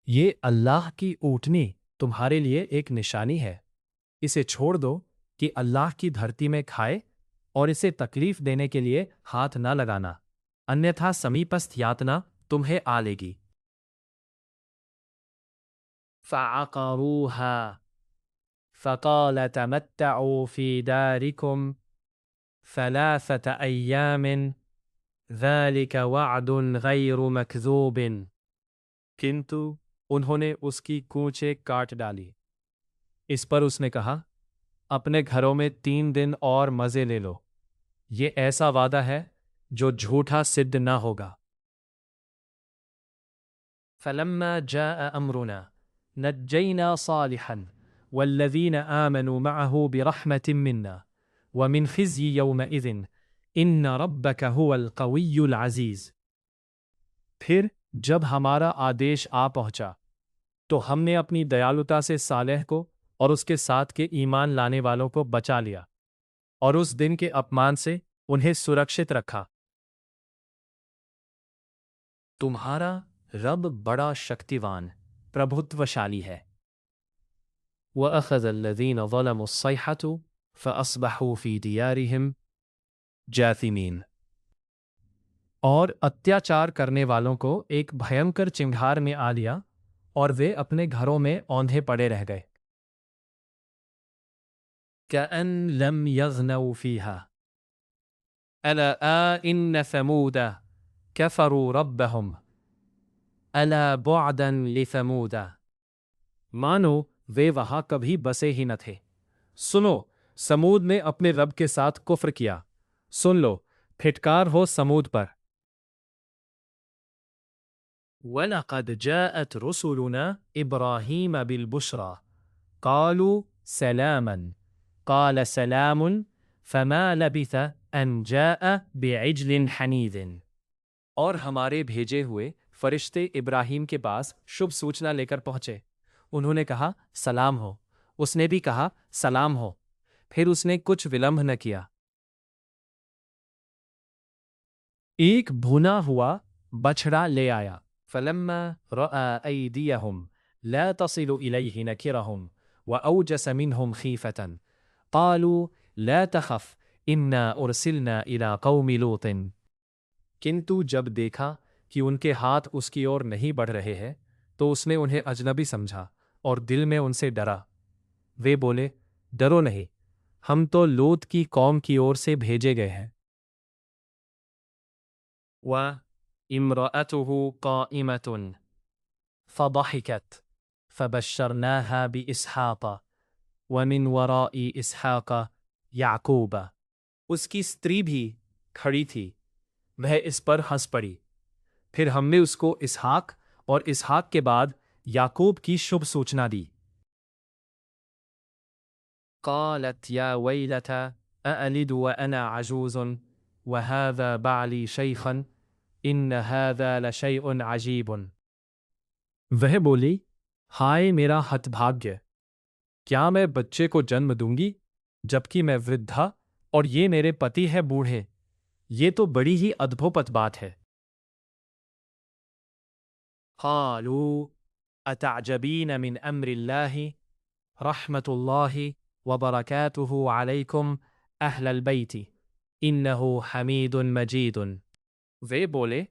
یہ اللہ کی اونٹنی تمہارے لیے ایک نشانی ہے، اسے چھوڑ دو کہ اللہ کی دھرتی میں کھائے، اور اسے تکلیف دینے کے لیے ہاتھ نہ لگانا، انیتھا سمیپست یاتنا تمہیں آ لے گی۔ فَعَقَرُوهَا فَقَالَ تَمَتَّعُوا فِي دَارِكُمْ ثَلَاثَةَ أَيَّامٍ ذَلِكَ وَعْدٌ غَيْرُ مَكْذُوبٍ۔ کنتو انہوں نے اس کی کونچیں کاٹ ڈالی۔ اس پر اس نے کہا، اپنے گھروں میں 3 دن اور مزے لے لو، یہ ایسا وعدہ ہے جو جھوٹا صد نہ ہوگا۔ فَلَمَّا جَاءَ أَمْرُنَا نَجَّيْنَا صَالِحًا وَالَّذِينَ آمَنُوا مَعَهُ بِرَحْمَةٍ مِنَّا وَمِنْ خِزْيِ يَوْمَئِذٍ إِنَّ رَبَّكَ هُوَ الْقَوِيُّ الْعَزِيزُ۔ پھر جب ہمارا آدیش آ پہنچا تو ہم نے اپنی دیالتا سے صالح کو اور اس کے ساتھ کے ایمان لانے والوں کو بچا لیا، اور اس دن کے اپمان سے انہیں سرکشت رکھا۔ تمہارا رب بڑا شکتیوان، پربھتوشالی ہے۔ وَأَخَذَ الَّذِينَ ظَلَمُوا الصَّيْحَةُ فَأَصْبَحُوا فِي دِيَارِهِمْ جَاثِمِينَ۔ اور اتیاچار کرنے والوں کو ایک بھینکر چنگھار میں آ لیا اور وہ اپنے گھروں میں اوندھے پڑے رہ گئے۔ كَأَن لَّمْ يَغْنَوْا فِيهَا أَلَا إِنَّ ثَمُودَ كَفَرُوا رَبَّهُمْ أَلَا بُعْدًا لِثَمُودَ۔ مانو وہ وہاں کبھی بسے ہی نہ تھے۔ سنو، سمود نے اپنے رب کے ساتھ کفر کیا، سن لو، پھٹکار ہو سمود پر۔ وَلَقَدْ جَاءَتْ رُسُلُنَا إِبْرَاهِيمَ بِالْبُشْرَى قَالُوا سَلَامًا قَالَ سَلَامٌ فَمَا لَبِثَ أن جاء بعجل حنيذ. اور ہمارے بھیجے ہوئے فرشتے ابراہیم کے پاس شبھ سوچنا لے کر پہنچے. انہوں نے کہا سلام ہو. اس نے بھی کہا سلام ہو. پھر اس نے کچھ ولمب نہ کیا. ایک بھونا ہوا بچھڑا لے آیا. فلما رأى أيديهم لا تصل إليه نكرهم وأوجس منهم خيفة قالوا لا تخف إنا أرسلنا إلى قوم لوط. کنتو جب دیکھا کہ ان کے ہاتھ اس کی اور نہیں بڑھ رہے ہیں تو اس نے انہیں اجنبی سمجھا اور دل میں ان سے ڈرا. وہ بولے ڈرو نہیں، ہم تو لوط کی قوم کی اور سے بھیجے گئے ہیں. وَامْرَأَتُهُ قَائِمَةٌ فَضَحِكَتْ فَبَشَّرْنَاهَا بِإِسْحَاقَ وَمِنْ وَرَاءِ إِسْحَاقَ يَعْقُوبَ. اس کی استری بھی کھڑی تھی، وہ اس پر ہنس پڑی. پھر ہم نے اس کو اسحاق اور اسحاق کے بعد یعقوب کی شبھ سوچنا دی. قالت یا ویلتا أألد وأنا عجوز وهذا بعلی شیخا ان هذا لشیء عجیب. وہ بولی ہائے میرا ہت بھاگیہ، کیا میں بچے کو جنم دوں گی جبکہ میں ودھا اور یہ میرے پتی ہے بوڑھے؟ یہ تو بڑی ہی ادبھوپت بات ہے. قالوا اتعجبین من امر اللہ رحمت اللہ وبرکاتہ علیکم اہل البیت انہ حمید مجید. وہ بولے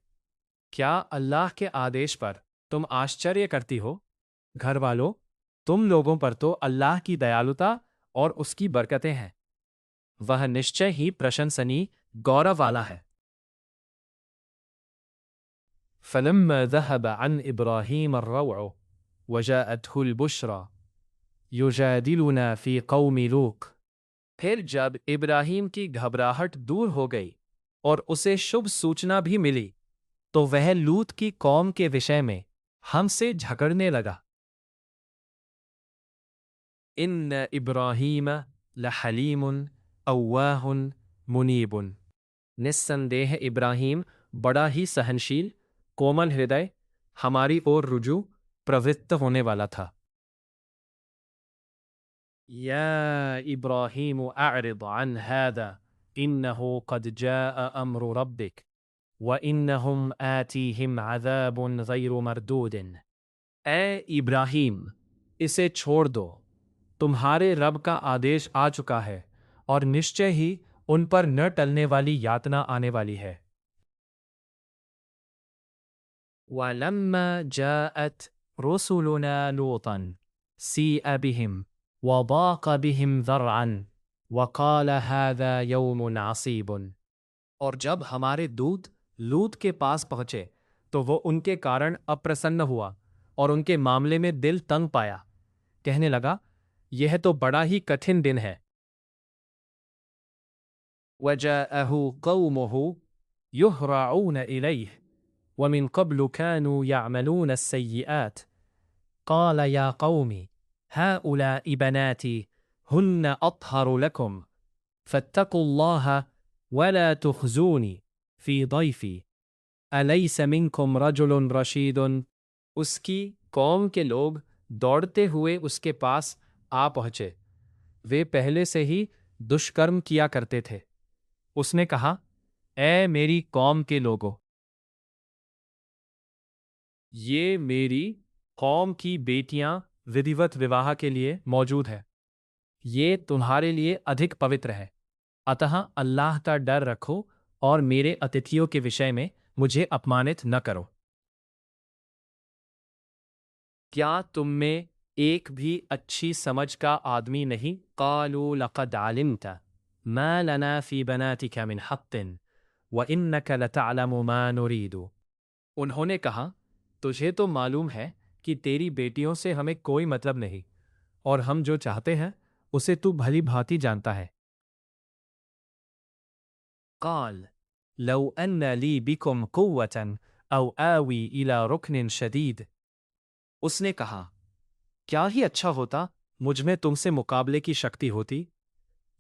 کیا اللہ کے آدیش پر تم آشچریہ کرتی ہو؟ گھر والو، تم لوگوں پر تو اللہ کی دیالوتا اور اس کی برکتیں ہیں، وہ نشچے ہی پرشنسنی گورو والا ہے. فلما ذهب عن إبراهيم الروع وجاءته البشرى يجادلنا في قوم لوط. پھر جب ابراہیم کی گھبراہٹ دور ہو گئی اور اسے شبھ سوچنا بھی ملی تو وہ لوط کی قوم کے وشے میں ہم سے جھگڑنے لگا. ان ابراہیم لحلیم اواہ منیب. نسندیہ ابراہیم بڑا ہی سہنشیل، کومل ہردے، ہماری اور رجوع پروت ہونے والا تھا. یا ابراہیم اعرض عن هذا انہ قد جاء امر ربک وانہم آتیہم عذاب غیر مردود. اے ابراہیم اسے چھوڑ دو، تمہارے رب کا آدیش آ چکا ہے اور نشچے ہی ان پر نہ ٹلنے والی یاتنا آنے والی ہے. وَلَمَّا جَاءَتْ رُسُلُنَا لُوطًا سِیءَ بِهِمْ وَضَاقَ بِهِمْ ذَرْعًا وَقَالَ هَذَا يَوْمٌ عَصِیبٌ. اور جب ہمارے دود لوط کے پاس پہنچے تو وہ ان کے کارن اپرسن ہوا اور ان کے معاملے میں دل تنگ پایا. کہنے لگا یہ تو بڑا ہی کٹھن دن ہے. وَجَاءَهُ قَوْمُهُ يُهْرَعُونَ إِلَيْهِ وَمِن قَبْلُ كَانُوا يَعْمَلُونَ السَّيِّئَاتِ قَالَ يَا قَوْمِ هَؤُلَاءِ بَنَاتِي هُنَّ أَطْهَرُ لَكُمْ فَاتَّقُوا اللَّهَ وَلَا تُخْزُونِي فِي ضَيْفِي أَلَيْسَ مِنكُمْ رَجُلٌ رَشِيدٌ. اس کی قوم کے لوگ دوڑتے ہوئے اس کے پاس آ پہنچے. وہ پہلے سے ہی دشکرم کیا کرتے تھے. اس نے کہا اے میری قوم کے لوگو، یہ میری قوم کی بیٹیاں ودھیوت وواہ کے لیے موجود ہے، یہ تمہارے لیے ادھک پوتر ہے، اتہ اللہ کا ڈر رکھو اور میرے اتتھیوں کے وشے میں مجھے اپمانت نہ کرو. کیا تم میں ایک بھی اچھی سمجھ کا آدمی نہیں؟ قالوا لقد علمت ما لنا فی بناتک من حق وانک لتعلم ما نرید. انہوں نے کہا تجھے تو معلوم ہے کہ تیری بیٹیوں سے ہمیں کوئی مطلب نہیں اور ہم جو چاہتے ہیں اسے تو بھلی بھانتی جانتا ہے. قال لو ان لی بکم قوة او آوی الى رکن شدید. اس نے کہا کیا ہی اچھا ہوتا مجھ میں تم سے مقابلے کی شکتی ہوتی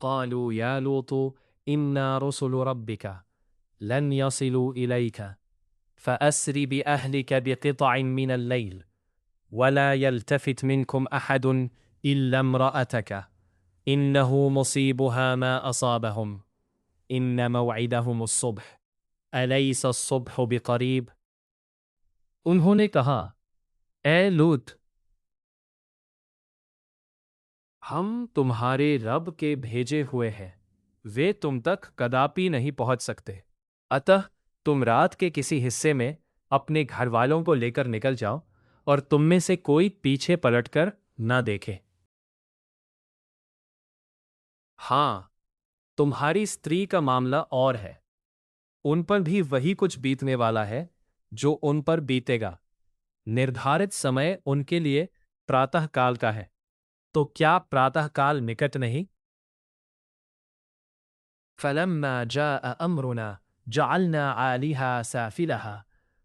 قالوا يا لوط إنا رسل ربك لن يصلوا إليك فأسر بأهلك بقطع من الليل ولا يلتفت منكم أحد إلا امرأتك إنه مصيبها ما أصابهم إن موعدهم الصبح أليس الصبح بقريب؟ انہوں نے کہا اے لوط ہم تمہارے رب کے بھیجے ہوئے ہیں، وہ تم تک کداپی نہیں پہنچ سکتے، اتہ تم رات کے کسی حصے میں اپنے گھر والوں کو لے کر نکل جاؤ اور تم میں سے کوئی پیچھے پلٹ کر نہ دیکھے۔ ہاں، تمہاری استری کا معاملہ اور ہے، ان پر بھی وہی کچھ بیتنے والا ہے جو ان پر بیتے گا، نردھارت سمے ان کے لیے پراتہ کال کا ہے، تو کیا پراتہ کال نکٹ نہیں؟ فلما جاء امرنا جعلنا عاليها سافلها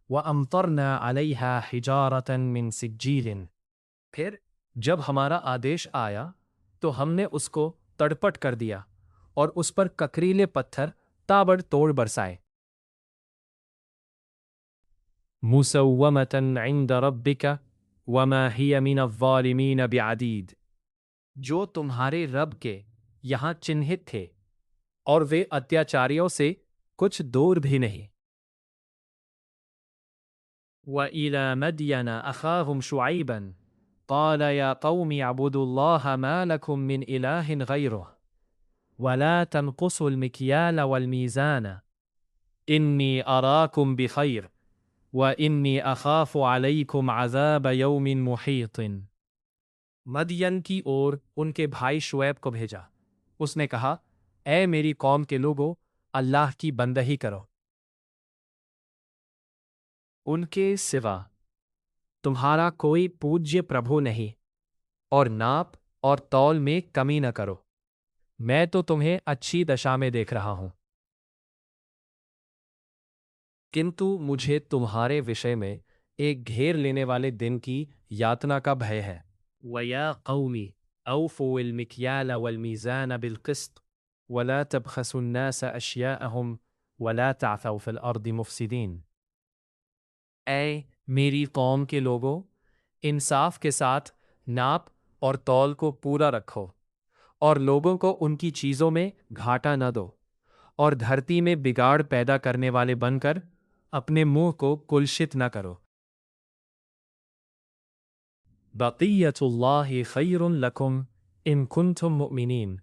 وامطرنا عليها حجارة من سجيل۔ پھر جب ہمارا آدیش آیا تو ہم نے اس کو تڑپٹ کر دیا اور اس پر ککریلے پتھر تابڑ توڑ برسائے۔ مسومة عند ربك وما هي من الظالمين بعدید، جو تمہارے رب کے یہاں چنہت تھے اور وہ اتیاچاریوں سے کچھ دور بھی نہیں۔ وَإِلَى مَدْيَنَ أَخَاهُمْ شُعَيْبًا قَالَ يَا قَوْمِ اعْبُدُوا اللَّهَ مَا لَكُمْ مِنْ إِلَٰهٍ غَيْرُهُ وَلَا تَنْقُصُوا الْمِكْيَالَ وَالْمِيزَانَ إِنِّي أَرَاكُمْ بِخَيْرٍ وَإِنِّي أَخَافُ عَلَيْكُمْ عَذَابَ يَوْمٍ مُحِيطٍ۔ مدین کی اور ان کے بھائی شعیب کو بھیجا، اس نے کہا اے میری قوم کے لوگو، اللہ کی بندگی کرو، ان کے سوا تمہارا کوئی پوجیہ پربھو نہیں، اور ناپ اور تول میں کمی نہ کرو، میں تو تمہیں اچھی دشا میں دیکھ رہا ہوں، کنتو مجھے تمہارے وشے میں ایک گھیر لینے والے دن کی یاتنا کا بھے ہے۔ وَيَا قَوْمِ أَوْفُوا الْمِكْيَالَ وَالْمِيزَانَ بِالْقِسْطِ وَلَا تَبْخَسُوا النَّاسَ أَشْيَاءَهُمْ وَلَا تَعْثَوْا فِي الْأَرْضِ مُفْسِدِينَ۔ اے میری قوم کے لوگو، انصاف کے ساتھ ناپ اور تول کو پورا رکھو، اور لوگوں کو ان کی چیزوں میں گھاٹا نہ دو، اور دھرتی میں بگاڑ پیدا کرنے والے بن کر اپنے منہ کو کلشت نہ کرو۔ بقیت اللہ خیر لکم ان کنتم مؤمنین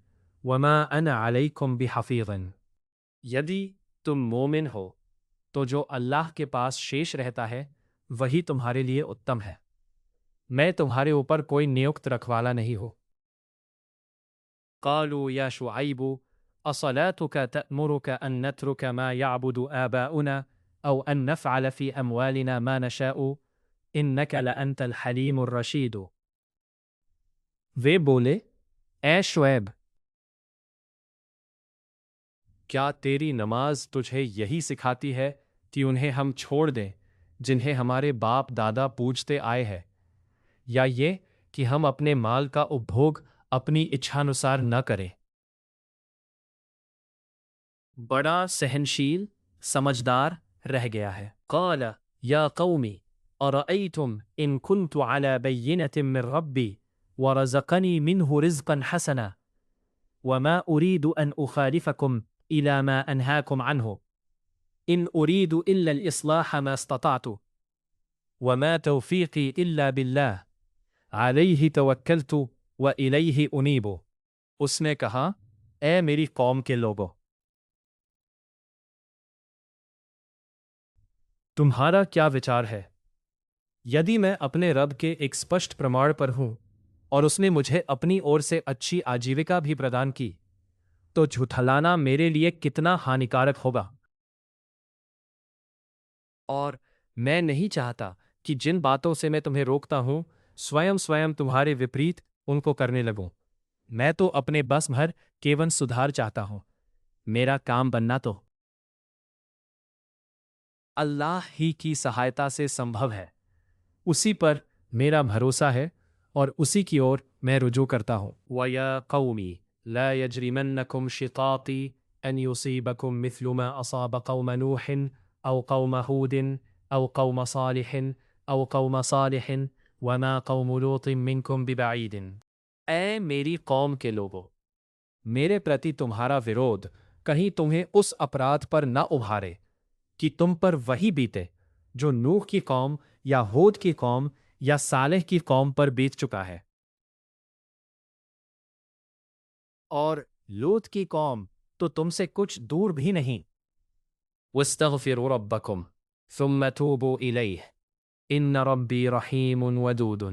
وما انا علیکم بحفیظ۔ یدی تم مومن ہو تو جو اللہ کے پاس شیش رہتا ہے وہی تمہارے لیے اتم ہے، میں تمہارے اوپر کوئی نیوکت رکھوالا نہیں ہو۔ قالوا یا شعیب اصلاتك تأمرك ان نترك ما يعبد آباؤنا او ان نفعل في اموالنا ما نشاء انك لانت الحلیم الرشید۔ وہ بولے اے شعیب، کیا تیری نماز تجھے یہی سکھاتی ہے کہ انہیں ہم چھوڑ دیں جنہیں ہمارے باپ دادا پوجتے آئے ہیں، یا یہ کہ ہم اپنے مال کا اپبھوگ اپنی اچھانسار نہ کریں؟ بڑا سہنشیل سمجھدار رہ گیا ہے۔ قال یا قومی ارأیتم ان کنت علی بینۃ من ربی ورزقنی منہ رزقا حسنا وما اريد ان اخالفکم الى ما انہاکم عنہ ان اريد الا الاصلاح ما استطعت وما توفیقی الا باللہ علیہ توکلت والیہ انیب۔ اس نے کہا اے میری قوم کے لوگو، تمہارا کیا وچار ہے؟ یدی میں اپنے رب کے ایک سپشٹ پرماڑ پر ہوں اور اس نے مجھے اپنی اور سے اچھی آجیوکا بھی پردان کی تو جھٹلانا میرے لیے کتنا ہانیکارک ہوگا، اور میں نہیں چاہتا کہ جن باتوں سے میں تمہیں روکتا ہوں سویم تمہارے وپریت ان کو کرنے لگوں۔ میں تو اپنے بس بھر کیون سدھار چاہتا ہوں، میرا کام بننا تو اللہ ہی کی سہایتا سے سمبھو ہے، اسی پر میرا بھروسہ ہے اور اسی کی اور میں رجوع کرتا ہوں۔ وَيَا قَوْمِ لَا يَجْرِمَنَّكُمْ شِقَاقِي أَنْ يُصِيبَكُمْ مِثْلُ مَا أَصَابَ قَوْمَ نُوحٍ أَوْ قَوْمَ هُودٍ أَوْ قَوْمَ صَالِحٍ أَوْ قَوْمَ صَالِحٍ وَمَا قَوْمُ لُوطٍ مِّنكُمْ بِبَعِيدٍ۔ اے میری قوم کے لوگو، میرے پرتی تمہارا ورود کہیں تمہیں اس اپرادھ پر نہ ابھارے کہ تم پر وہی بیتے جو نوح کی قوم یا ہود کی قوم یا صالح کی قوم پر بیت چکا ہے، اور لوط کی قوم تو تم سے کچھ دور بھی نہیں۔ وَاسْتَغْفِرُوا رَبَّكُمْ ثُمَّ تُوبُوا إِلَيْهِ إِنَّ رَبِّي رَحِيمٌ وَدُودٌ۔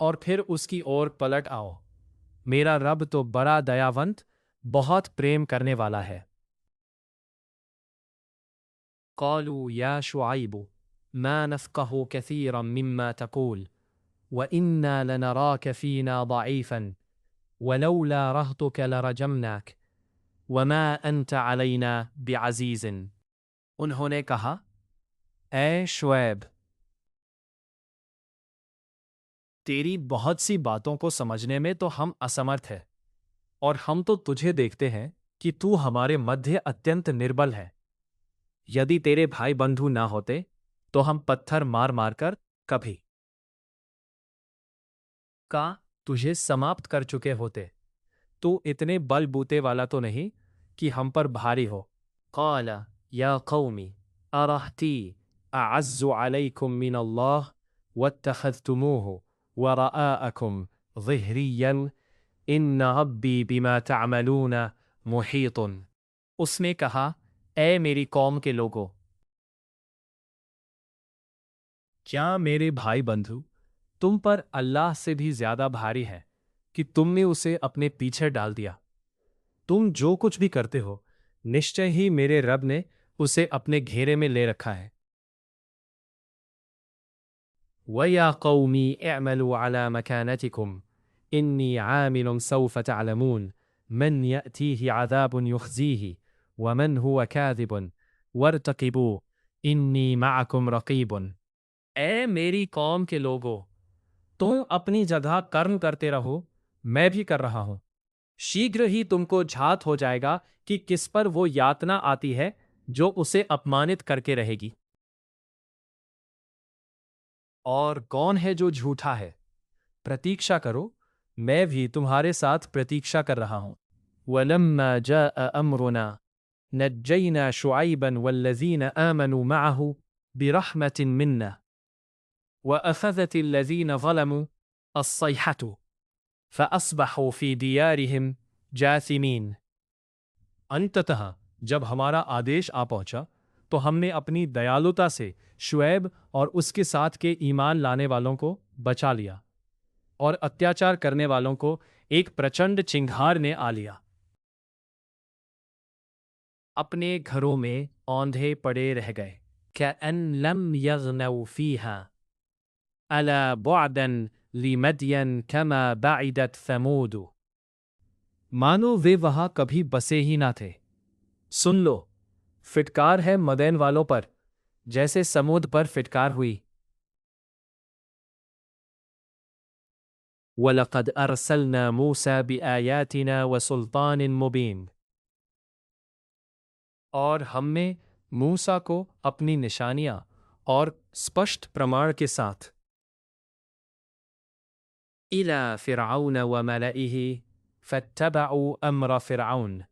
اور پھر اس کی اور پلٹ آؤ، میرا رب تو بڑا دیاونت، بہت پریم کرنے والا ہے۔ قالوا يا شعيب ما نفقه كثيرا مما تقول وإنا لنراك فينا ضعيفا ولولا رهطك لرجمناك وما أنت علينا بعزيز۔ انہوں نے کہا، اے شعیب، تیری بہت سی باتوں کو سمجھنے میں تو ہم اسمرتھ ہیں، اور ہم تو تجھے دیکھتے ہیں کہ تو ہمارے مدھیہ اتینت نربل ہے۔ یدی تیرے بھائی بندھو نہ ہوتے تو ہم پتھر مار مار کر کبھی کا تجھے سماپت کر چکے ہوتے۔ تو اتنے بل بوتے والا تو نہیں کہ ہم پر بھاری ہو۔ قال یا قومی ارہتی اعز علیکم من اللہ واتخذتموہ وراءکم ظہریا ان ربی بما تعملون محیط۔ اس نے کہا، اے میری قوم کے لوگوں، کیا میرے بھائی بندھو تم پر اللہ سے بھی زیادہ بھاری ہے کہ تم نے اسے اپنے پیچھے ڈال دیا؟ تم جو کچھ بھی کرتے ہو نشچے ہی میرے رب نے اسے اپنے گھیرے میں لے رکھا ہے۔ وَيَا قَوْمِ اعْمَلُوا عَلَى مَكَانَتِكُمْ إِنِّي عَامِلٌ سَوْفَ تَعْلَمُونَ مَنْ يَأْتِيهِ عَذَابٌ يُخْزِيهِ وَمَنْ هُوَ كَاذِبٌ وَارْتَقِبُوا إِنِّي مَعَكُمْ رَقِيبٌ۔ اے میری قوم کے لوگو، تم اپنی جگہ کرم کرتے رہو، میں بھی کر رہا ہوں۔ شیگر ہی تم کو جھات ہو جائے گا کہ کس پر وہ یاتنا آتی ہے جو اسے اپمانت کر کے رہے گی، اور کون ہے جو جھوٹا ہے۔ پرتیکشا کرو، میں بھی تمہارے ساتھ پرتیکشا کر رہا ہوں۔ وَلَمَّا جَاءَ أَمْرُنَا نَجَّيْنَا شُعَيْبًا وَالَّذِينَ آمَنُوا مَعَهُ بِرَحْمَةٍ مِنَّا وَأَخَذَتِ الَّذِينَ ظَلَمُوا الصَّيْحَةُ فَأَصْبَحُوا فِي دِيَارِهِمْ جَاثِمِينَ۔ انتتہ جب ہمارا آدیش آ پہنچا تو ہم نے اپنی دیالوتا سے شعیب اور اس کے ساتھ کے ایمان لانے والوں کو بچا لیا، اور اتیاچار کرنے والوں کو ایک پرچنڈ چنگھار نے آ لیا۔ اپنے گھروں میں اوندھے پڑے رہ گئے۔ كَأَن لَّمْ يَغْنَوْا فِيهَا أَلَا بُعْدًا لِمَدْيَنَ كَمَا بَعِدَتْ ثَمُودُ۔ مانو وہ وہاں کبھی بسے ہی نہ تھے۔ سن لو، فٹکار ہے مدین والوں پر جیسے سمود پر فٹکار ہوئی۔ وَلَقَدْ أَرْسَلْنَا مُوسَى بِآيَاتِنَا وَسُلْطَانٍ مُبِينٍ۔ اور ہم نے موسیٰ کو اپنی نشانیاں اور اسپشٹ پرماڑ کے ساتھ إِلَى فِرْعَوْنَ وَمَلَئِهِ فَاتَّبَعُوا أَمْرَ فِرْعَوْنَ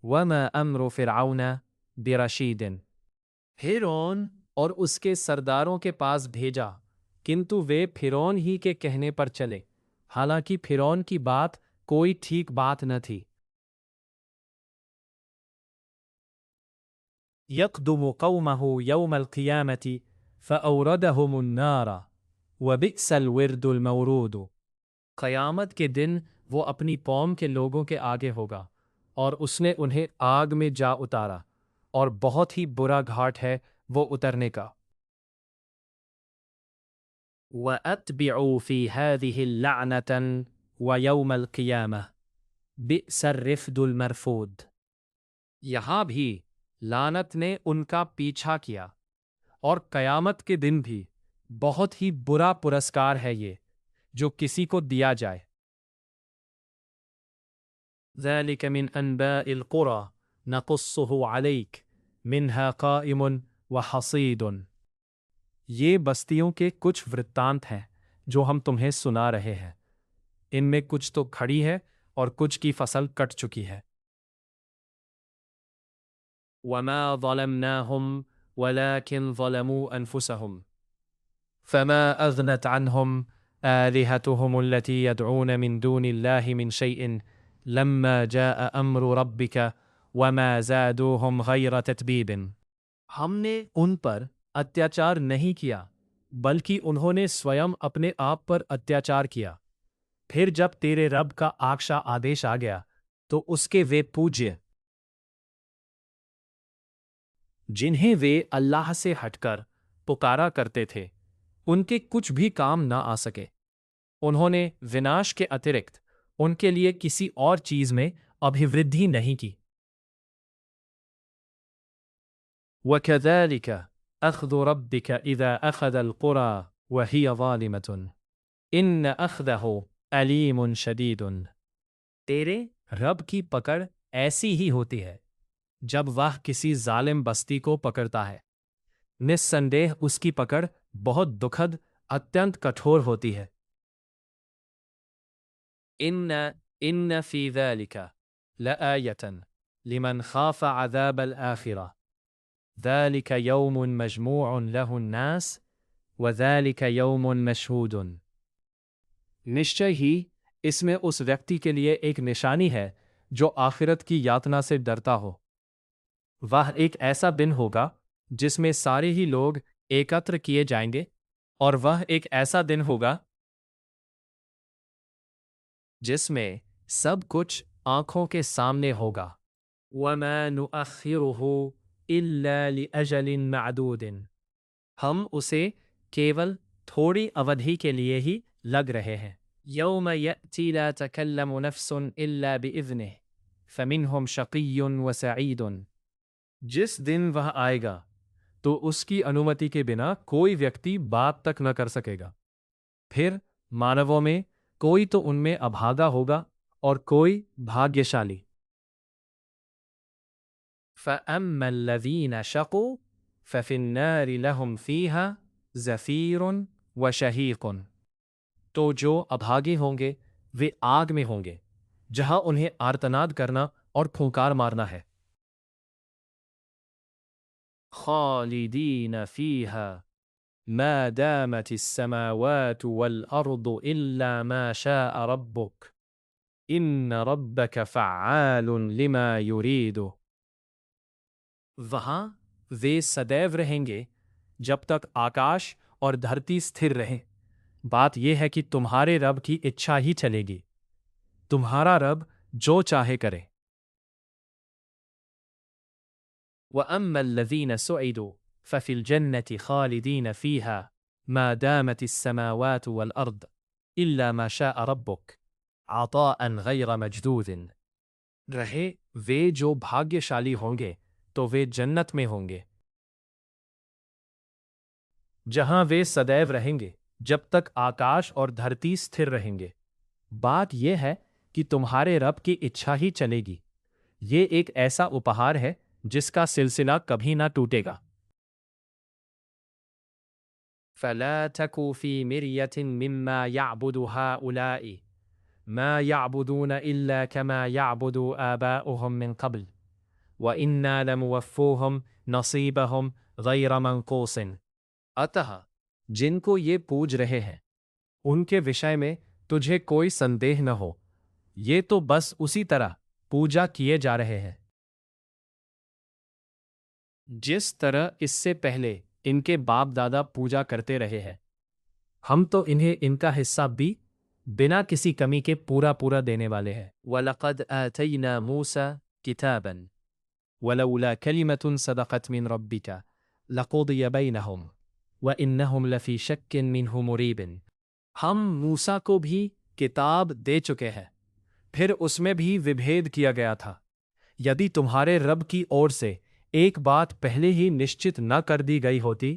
وَمَا أَمْرُ فِرْعَوْنَ بِرَشِيدٍ۔ فرعون اور اس کے سرداروں کے پاس بھیجا، کنتو وہ فرعون ہی کے کہنے پر چلے، حالانکہ فرعون کی بات کوئی ٹھیک بات نہ تھی۔ يَقْدُمُ قَوْمَهُ يَوْمَ الْقِيَامَةِ فَأَوْرَدَهُمُ النَّارَ وَبِئْسَ الْوِرْدُ الْمَوْرُودُ۔ قیامت کے دن وہ اپنی قوم کے لوگوں کے آگے ہوگا، اور اس نے انہیں آگ میں جا اتارا، اور بہت ہی برا گھاٹ ہے وہ اترنے کا۔ وَأَتْبِعُوا فِي هَذِهِ اللَّعْنَةً وَيَوْمَ الْقِيَامَةِ بِئْسَ الرِّفْدُ الْمَرْفُودُ۔ یہاں بھی لعنت نے ان کا پیچھا کیا، اور قیامت کے دن بھی بہت ہی برا پرسکار ہے یہ جو کسی کو دیا جائے۔ ذَلِكَ مِنْ أَنْبَاءِ الْقُرَى نَقُصُّهُ عَلَيْكَ مِنْهَا قَائِمٌ وَحَصِيدٌ۔ یہ بستیوں کے کچھ ورتانت ہیں جو ہم تمہیں سنا رہے ہیں، ان میں کچھ تو کھڑی ہے اور کچھ کی فصل کٹ چکی ہے۔ وَمَا ظَلَمْنَاهُمْ وَلَكِنْ ظَلَمُوا أَنفُسَهُمْ فَمَا أَغْنَتْ عَنْهُمْ آلِهَتُهُمُ الَّتِي يَدْعُونَ مِن دُونِ اللَّهِ مِن شَيْءٍ لَمَّا جَاءَ أَمْرُ رَبِّكَ وَمَا زَادُوهُمْ غَيْرَ تَتْبِيبٍ۔ ہم نے ان پر اتیاچار نہیں کیا بلکہ انہوں نے سویم اپنے آپ پر اتیاچار کیا۔ پھر جب تیرے رب کا آکشا آدیش آ گیا تو اس کے وہ پوجیے جنہیں وہ اللہ سے ہٹ کر پکارا کرتے تھے، ان کے کچھ بھی کام نہ آ سکے۔ انہوں نے وناش کے اترکت ان کے لیے کسی اور چیز میں ابھیوردھی نہیں کی۔ وَكَذَلِكَ أَخْذُ رَبِّكَ إِذَا أَخَذَ الْقُرَى وَهِيَ ظَالِمَةٌ إِنَّ أَخْذَهُ أَلِيمٌ شَدِيدٌ۔ تیرے رب کی پکڑ ایسی ہی ہوتی ہے جب وہ کسی ظالم بستی کو پکڑتا ہے، نسندیہ اس کی پکڑ بہت دکھد اتنت کٹھور ہوتی ہے۔ ان فی ذلک لآیۃ لمن خاف عذاب الآخرہ ذلک یوم مجموع لہ الناس وذلک یوم مشہود۔ نشچے ہی اس میں اس ویکتی کے لیے ایک نشانی ہے جو آخرت کی یاتنا سے ڈرتا ہو۔ وہ ایک ایسا دن ہوگا جس میں سارے ہی لوگ ایکتر کیے جائیں گے، اور وہ ایک ایسا دن ہوگا جس میں سب کچھ آنکھوں کے سامنے ہوگا۔ وَمَا نُؤَخِّرُهُ إِلَّا لِأَجَلٍ مَعْدُودٍ۔ ہم اسے کیول تھوڑی اودھی کے لیے ہی لگ رہے ہیں۔ يَوْمَ يَأْتِي لَا تَكَلَّمُ نَفْسٌ إِلَّا بِإِذْنِهِ فَمِنْهُمْ شَقِيٌّ وَسَعِيدٌ۔ جس دن وہ آئے گا تو اس کی انومتی کے بنا کوئی ویکتی بات تک نہ کر سکے گا۔ پھر مانووں میں کوئی تو ان میں ابھاگا ہوگا اور کوئی بھاگیشالی۔ فَأَمَّا الَّذِينَ شَقُوا فَفِي النَّارِ لَهُمْ فِيهَا زَفِيرٌ وَشَهِيقٌ۔ تو جو ابھاگے ہوں گے وہ آگ میں ہوں گے جہاں انہیں آرتناد کرنا اور پھونکار مارنا ہے۔ خالدین فیہا ما دامت السماوات والارض الا ما شاء ربک ان ربک فعال لما یرید۔ وہاں وہ سدیو رہیں گے جب تک آکاش اور دھرتی ستھر رہیں۔ بات یہ ہے کہ تمہارے رب کی اچھا ہی چلے گی، تمہارا رب جو چاہے کرے۔ وَأَمَّا الَّذِينَ سُعِدُوا فَفِي الْجَنَّةِ خَالِدِينَ فِيهَا مَا دَامَتِ السَّمَاوَاتُ وَالْأَرْضُ إِلَّا مَا شَاءَ رَبُّكَ عَطَاءً غَيْرَ مَجْدُودٍ۔ رہے وہ جو بھاگیشالی ہوں گے تو وہ جنت میں ہوں گے جہاں وہ سدیو رہیں گے جب تک آکاش اور دھرتی ستھر رہیں گے۔ بات یہ ہے کہ تمہارے رب کی اچھا ہی چلے گی۔ یہ ایک ایسا اپہار ہے جس کا سلسلہ کبھی نہ ٹوٹے گا۔ فَلَا تَكُ فِي مِرْيَةٍ مِّمَّا يَعْبُدُ هَٰؤُلَاءِ مَا يَعْبُدُونَ إِلَّا كَمَا يَعْبُدُ آبَاؤُهُم مِّن قَبْلُ وَإِنَّا لَمُوَفُّوهُم نَّصِيبَهُمْ غَيْرَ مَنقُوصٍ۔ اتہ جن کو یہ پوج رہے ہیں ان کے وشے میں تجھے کوئی سندیہ نہ ہو، یہ تو بس اسی طرح پوجا کیے جا رہے ہیں جس طرح اس سے پہلے ان کے باپ دادا پوجا کرتے رہے ہیں۔ ہم تو انہیں ان کا حصہ بھی بنا کسی کمی کے پورا دینے والے ہیں۔ وَلَقَدْ آتَيْنَا مُوسَىٰ كِتَابًا وَلَوْلَا كَلِمَةٌ سَبَقَتْ مِن رَبِّكَ لَقُضِيَ بَيْنَهُمْ وَإِنَّهُمْ لَفِي شَكٍّ مِّنْهُ مُرِيبٍ۔ ہم موسیٰ کو بھی کتاب دے چکے ہیں، پھر اس میں بھی وبھید کیا گیا تھا۔ یدی تمہارے رب کی اور سے ایک بات پہلے ہی نشچت نہ کر دی گئی ہوتی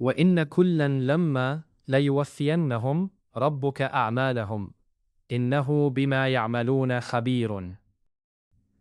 وَإِنَّ كُلًّا لَمَّا لَيُوَفِّيَنَّهُمْ رَبُّكَ أَعْمَالَهُمْ إِنَّهُ بِمَا يَعْمَلُونَ خَبِيرٌ۔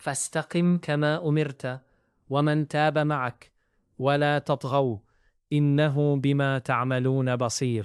فاستقم كما أمرت ومن تاب معك ولا تطغوا إنه بما تعملون بصير۔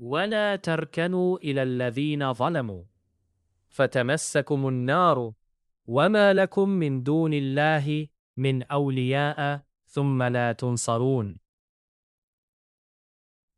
ولا تركنوا إلى الذين ظلموا فتمسكم النار وما لكم من دون الله من أولياء ثم لا تنصرون۔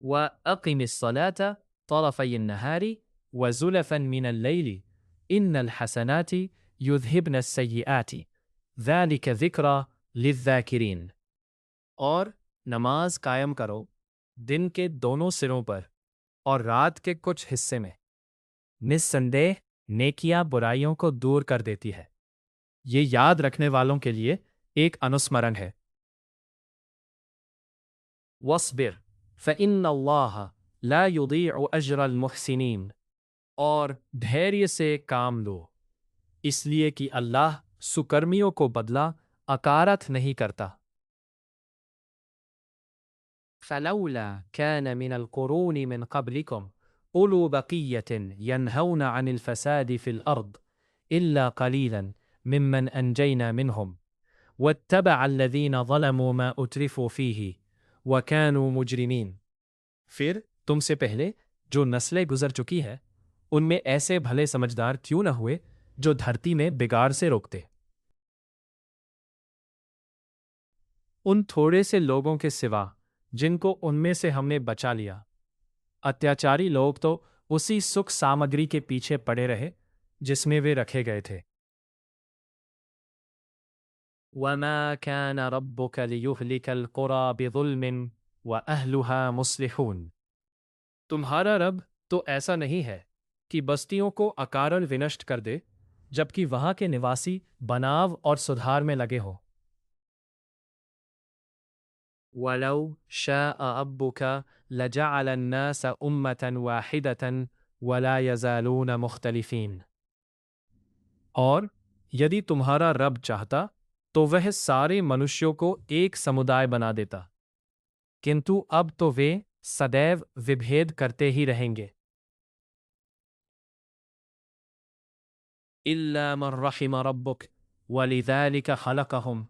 وأقم الصلاة طرفي النهار وزلفا من الليل إن الحسنات يذهبن السيئات ذلك ذكرى للذاكرين۔ اور نماز قائم کرو دن کے دونوں سروں پر اور رات کے کچھ حصے میں، نسندہ نیکیاں برائیوں کو دور کر دیتی ہے، یہ یاد رکھنے والوں کے لیے ایک انوسمرن ہے۔ وَاصْبِرْ فَإِنَّ اللَّهَ لَا يُضِيعُ أَجْرَ الْمُحْسِنِينَ۔ اور دھیرے سے کام لو اس لیے کہ اللہ سکرمیوں کو بدلہ اکارت نہیں کرتا۔ فَلَوْلَا كَانَ مِنَ الْقُرُونِ مِنْ قَبْلِكُمْ أُولُو بَقِيَّةٍ يَنْهَوْنَ عَنِ الْفَسَادِ فِي الْأَرْضِ إِلَّا قَلِيلًا مِمَّنْ أَنْجَيْنَا مِنْهُمْ وَاتَّبَعَ الَّذِينَ ظَلَمُوا مَا أُتْرِفُوا فِيهِ وَكَانُوا مُجْرِمِينَ۔ پھر تم سے پہلے جو نسلیں گزر چکی ہے ان میں ایسے بھلے سمجھدار کیوں نہ ہوئے جو دھرتی میں بگاڑ سے روکتے۔ ان تھوڑے سے لوگوں کے سوا جن کو ان میں سے ہم نے بچا لیا، اتیاچاری لوگ تو اسی سکھ سامگری کے پیچھے پڑے رہے جس میں وہ رکھے گئے تھے۔ وَمَا كَانَ رَبُّكَ لِيُهْلِكَ الْقُرَى بِظُلْمٍ وَأَهْلُهَا مُصْلِحُونَ۔ تمہارا رب تو ایسا نہیں ہے کہ بستیوں کو اکارن ونشٹ کر دے جبکہ وہاں کے نواسی بناو اور سدھار میں لگے ہوں۔ وَلَوْ شَاءَ رَبُّكَ لَجَعَلَ النَّاسَ أُمَّةً وَاحِدَةً وَلَا يَزَالُونَ مُخْتَلِفِينَ۔ اور یدی تمہارا رب چاہتا تو وہ سارے منشیوں کو ایک سمودائے بنا دیتا، کنتو اب تو وہ سدیو وبھید کرتے ہی رہیں گے۔ إِلَّا مَنْ رَحِمَ رَبُّكَ وَلِذَلِكَ خَلَقَهُمْ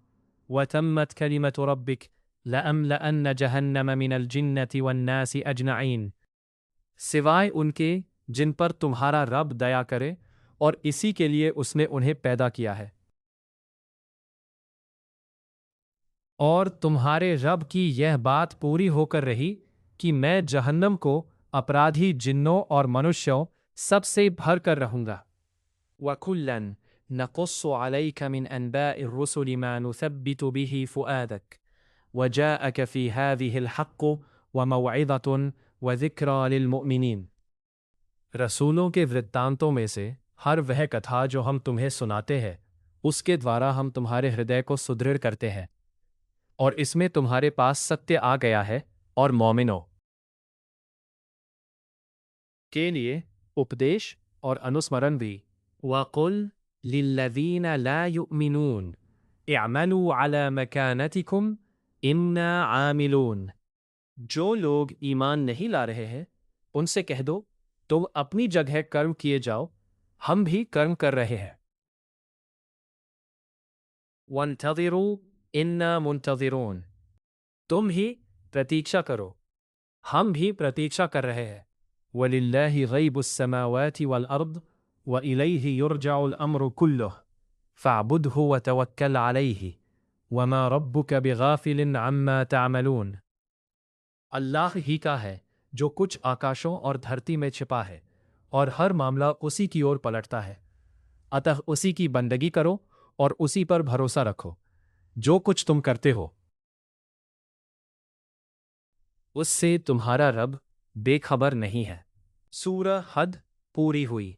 وَتَمَّتْ كَلِمَةُ رَبِّكَ لَأَمْلَأَنَّ جَهَنَّمَ مِنَ الْجِنَّةِ وَالنَّاسِ أَجْمَعِينَ۔ سوائے ان کے جن پر تمہارا رب دیا کرے اور اسی کے لیے اس نے انہیں پیدا کیا ہے۔ اور تمہارے رب کی یہ بات پوری ہو کر رہی کہ میں جہنم کو اپرادھی جنوں اور منشیوں سب سے بھر کر رہوں گا۔ وَكُلًّا نَقُصُّ عَلَيْكَ مِنْ أَنْبَاءِ الرُّسُلِ مَا نُثَبِّتُ بِهِ فُؤَادَكَ وَجَاءَكَ فِي هَذِهِ الْحَقُّ وَمَوْعِظَةٌ وَذِكْرَى لِلْمُؤْمِنِينَ۔ رسولوں کے ورتانتوں میں سے ہر وہ کتھا جو ہم تمہیں سناتے ہیں اس کے دوارا ہم تمہارے ہردے کو سدھڑ کرتے ہیں، اور اس میں تمہارے پاس ستیہ آ گیا ہے اور مومنوں کے لیے اپدیش اور انوسمرن بھی۔ وَقُلْ لِلَّذِينَ لَا يُؤْمِنُونَ اعْمَلُوا عَلَى مَكَانَتِكُمْ إِنَّا عَامِلُونَ۔ جو لوگ ایمان نہیں لا رہے ہیں ان سے کہہ دو تم اپنی جگہ کرم کیے جاؤ، ہم بھی کرم کر رہے ہیں۔ وانتظروا انا منتظرون. تم ہی پرتیکشا کرو، ہم بھی پرتیکشا کر رہے ہیں. وَلِلَّهِ غَيْبُ السَّمَاوَاتِ وَالْأَرْضِ وَإِلَيْهِ يُرْجَعُ الْأَمْرُ كُلُّهُ فَاعْبُدْهُ وَتَوَكَّلْ عَلَيْهِ وَمَا رَبُّكَ بِغَافِلٍ عَمَّا تَعْمَلُونَ. اللہ ہی کا ہے جو کچھ آکاشوں اور دھرتی میں چھپا ہے، اور ہر معاملہ اسی کی اور پلٹتا ہے. اتح اسی کی بندگی کرو اور اسی پر بھروسہ رکھو. جو کچھ تم کرتے ہو اس سے تمہارا رب بے خبر نہیں ہے. سورہ حد پوری ہوئی.